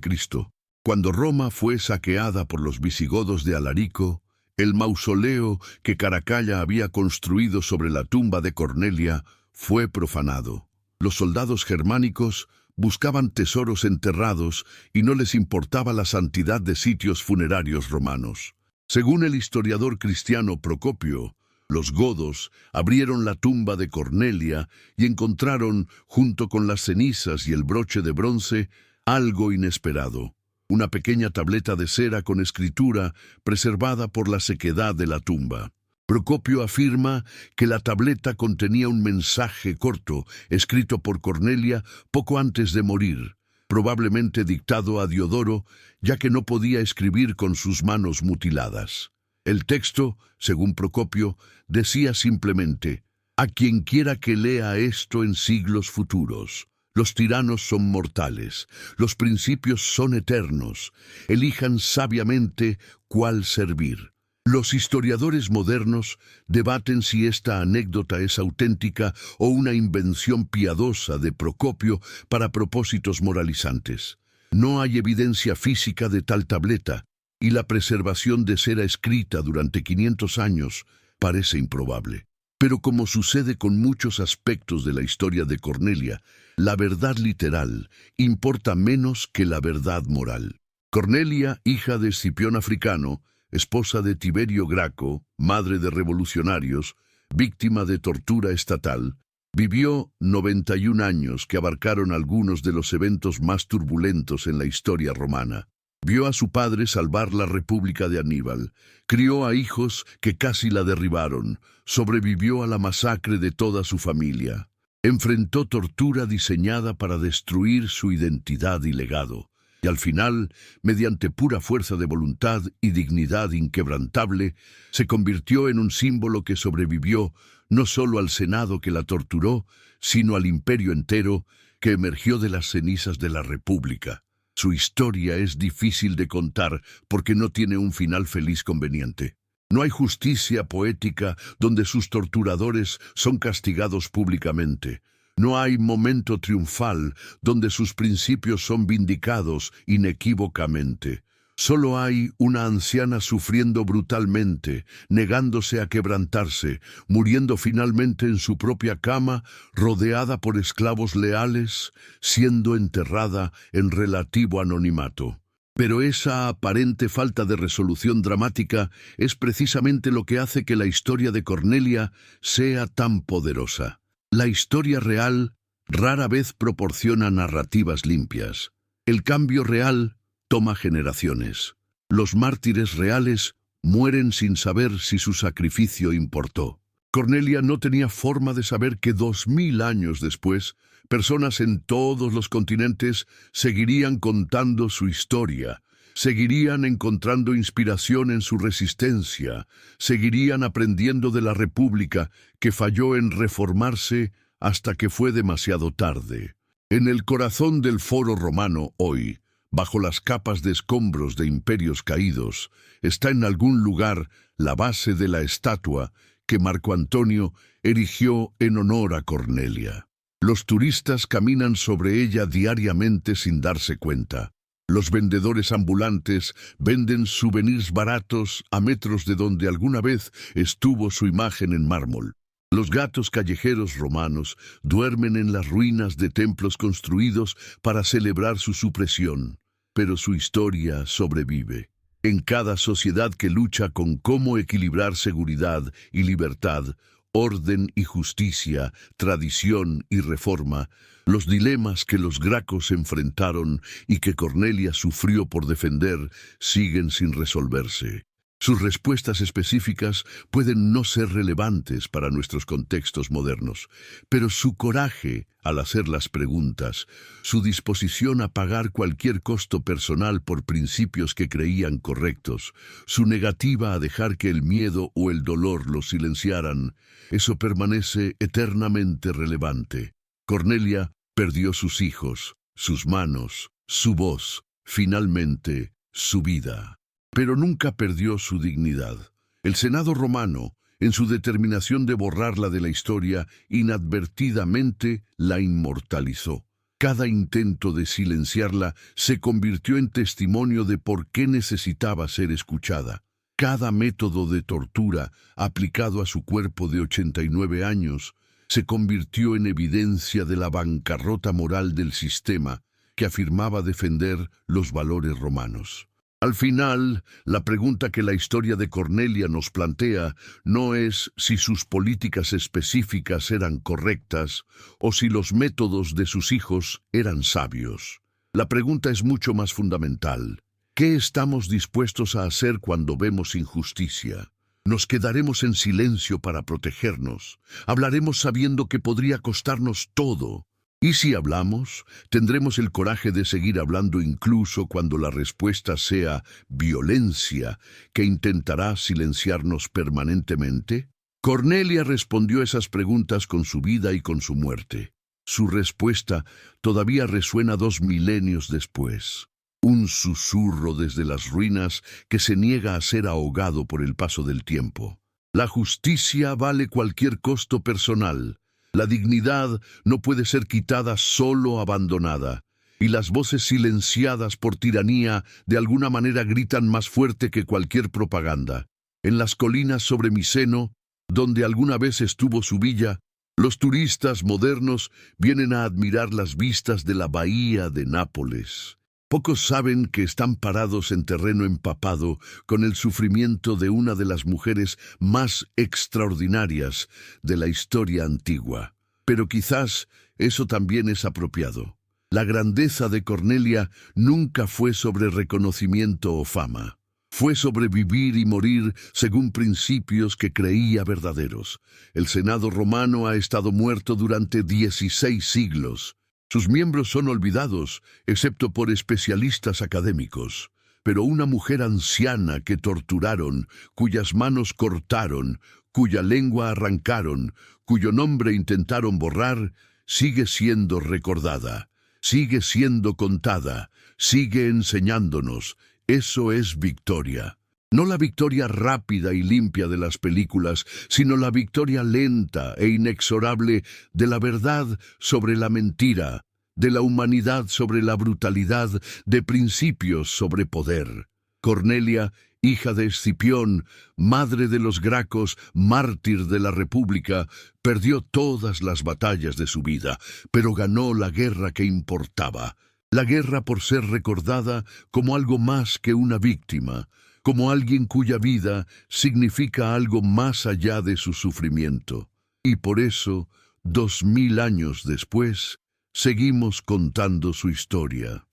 cuando Roma fue saqueada por los visigodos de Alarico, el mausoleo que Caracalla había construido sobre la tumba de Cornelia fue profanado. Los soldados germánicos buscaban tesoros enterrados y no les importaba la santidad de sitios funerarios romanos. Según el historiador cristiano Procopio, los godos abrieron la tumba de Cornelia y encontraron, junto con las cenizas y el broche de bronce, algo inesperado: una pequeña tableta de cera con escritura preservada por la sequedad de la tumba. Procopio afirma que la tableta contenía un mensaje corto escrito por Cornelia poco antes de morir, probablemente dictado a Diodoro, ya que no podía escribir con sus manos mutiladas. El texto, según Procopio, decía simplemente: «A quien quiera que lea esto en siglos futuros, los tiranos son mortales, los principios son eternos, elijan sabiamente cuál servir». Los historiadores modernos debaten si esta anécdota es auténtica o una invención piadosa de Procopio para propósitos moralizantes. No hay evidencia física de tal tableta, y la preservación de cera escrita durante 500 años parece improbable. Pero como sucede con muchos aspectos de la historia de Cornelia, la verdad literal importa menos que la verdad moral. Cornelia, hija de Escipión Africano, esposa de Tiberio Graco, madre de revolucionarios, víctima de tortura estatal, vivió 91 años que abarcaron algunos de los eventos más turbulentos en la historia romana. Vio a su padre salvar la República de Aníbal, crió a hijos que casi la derribaron, sobrevivió a la masacre de toda su familia, enfrentó tortura diseñada para destruir su identidad y legado, y al final, mediante pura fuerza de voluntad y dignidad inquebrantable, se convirtió en un símbolo que sobrevivió no solo al Senado que la torturó, sino al imperio entero que emergió de las cenizas de la República. Su historia es difícil de contar porque no tiene un final feliz conveniente. No hay justicia poética donde sus torturadores son castigados públicamente. No hay momento triunfal donde sus principios son vindicados inequívocamente. Solo hay una anciana sufriendo brutalmente, negándose a quebrantarse, muriendo finalmente en su propia cama, rodeada por esclavos leales, siendo enterrada en relativo anonimato. Pero esa aparente falta de resolución dramática es precisamente lo que hace que la historia de Cornelia sea tan poderosa. La historia real rara vez proporciona narrativas limpias. El cambio real toma generaciones. Los mártires reales mueren sin saber si su sacrificio importó. Cornelia no tenía forma de saber que 2000 años después, personas en todos los continentes seguirían contando su historia, seguirían encontrando inspiración en su resistencia, seguirían aprendiendo de la República que falló en reformarse hasta que fue demasiado tarde. En el corazón del Foro Romano hoy, bajo las capas de escombros de imperios caídos, está en algún lugar la base de la estatua que Marco Antonio erigió en honor a Cornelia. Los turistas caminan sobre ella diariamente sin darse cuenta. Los vendedores ambulantes venden souvenirs baratos a metros de donde alguna vez estuvo su imagen en mármol. Los gatos callejeros romanos duermen en las ruinas de templos construidos para celebrar su supresión, pero su historia sobrevive. En cada sociedad que lucha con cómo equilibrar seguridad y libertad, orden y justicia, tradición y reforma, los dilemas que los gracos enfrentaron y que Cornelia sufrió por defender siguen sin resolverse. Sus respuestas específicas pueden no ser relevantes para nuestros contextos modernos, pero su coraje al hacer las preguntas, su disposición a pagar cualquier costo personal por principios que creían correctos, su negativa a dejar que el miedo o el dolor los silenciaran, eso permanece eternamente relevante. Cornelia perdió sus hijos, sus manos, su voz, finalmente, su vida. Pero nunca perdió su dignidad. El Senado romano, en su determinación de borrarla de la historia, inadvertidamente la inmortalizó. Cada intento de silenciarla se convirtió en testimonio de por qué necesitaba ser escuchada. Cada método de tortura aplicado a su cuerpo de 89 años se convirtió en evidencia de la bancarrota moral del sistema que afirmaba defender los valores romanos. Al final, la pregunta que la historia de Cornelia nos plantea no es si sus políticas específicas eran correctas o si los métodos de sus hijos eran sabios. La pregunta es mucho más fundamental. ¿Qué estamos dispuestos a hacer cuando vemos injusticia? ¿Nos quedaremos en silencio para protegernos? ¿Hablaremos sabiendo que podría costarnos todo? Y si hablamos, tendremos el coraje de seguir hablando incluso cuando la respuesta sea violencia, que intentará silenciarnos permanentemente. Cornelia respondió esas preguntas con su vida y con su muerte. Su respuesta todavía resuena 2 milenios después. Un susurro desde las ruinas que se niega a ser ahogado por el paso del tiempo. La justicia vale cualquier costo personal. La dignidad no puede ser quitada, solo abandonada, y las voces silenciadas por tiranía de alguna manera gritan más fuerte que cualquier propaganda. En las colinas sobre Miseno, donde alguna vez estuvo su villa, los turistas modernos vienen a admirar las vistas de la bahía de Nápoles. Pocos saben que están parados en terreno empapado con el sufrimiento de una de las mujeres más extraordinarias de la historia antigua. Pero quizás eso también es apropiado. La grandeza de Cornelia nunca fue sobre reconocimiento o fama. Fue sobre vivir y morir según principios que creía verdaderos. El Senado romano ha estado muerto durante 16 siglos. Sus miembros son olvidados, excepto por especialistas académicos. Pero una mujer anciana que torturaron, cuyas manos cortaron, cuya lengua arrancaron, cuyo nombre intentaron borrar, sigue siendo recordada, sigue siendo contada, sigue enseñándonos. Eso es victoria. No la victoria rápida y limpia de las películas, sino la victoria lenta e inexorable de la verdad sobre la mentira, de la humanidad sobre la brutalidad, de principios sobre poder. Cornelia, hija de Escipión, madre de los Gracos, mártir de la República, perdió todas las batallas de su vida, pero ganó la guerra que importaba. La guerra por ser recordada como algo más que una víctima, como alguien cuya vida significa algo más allá de su sufrimiento. Y por eso, 2000 años después, seguimos contando su historia.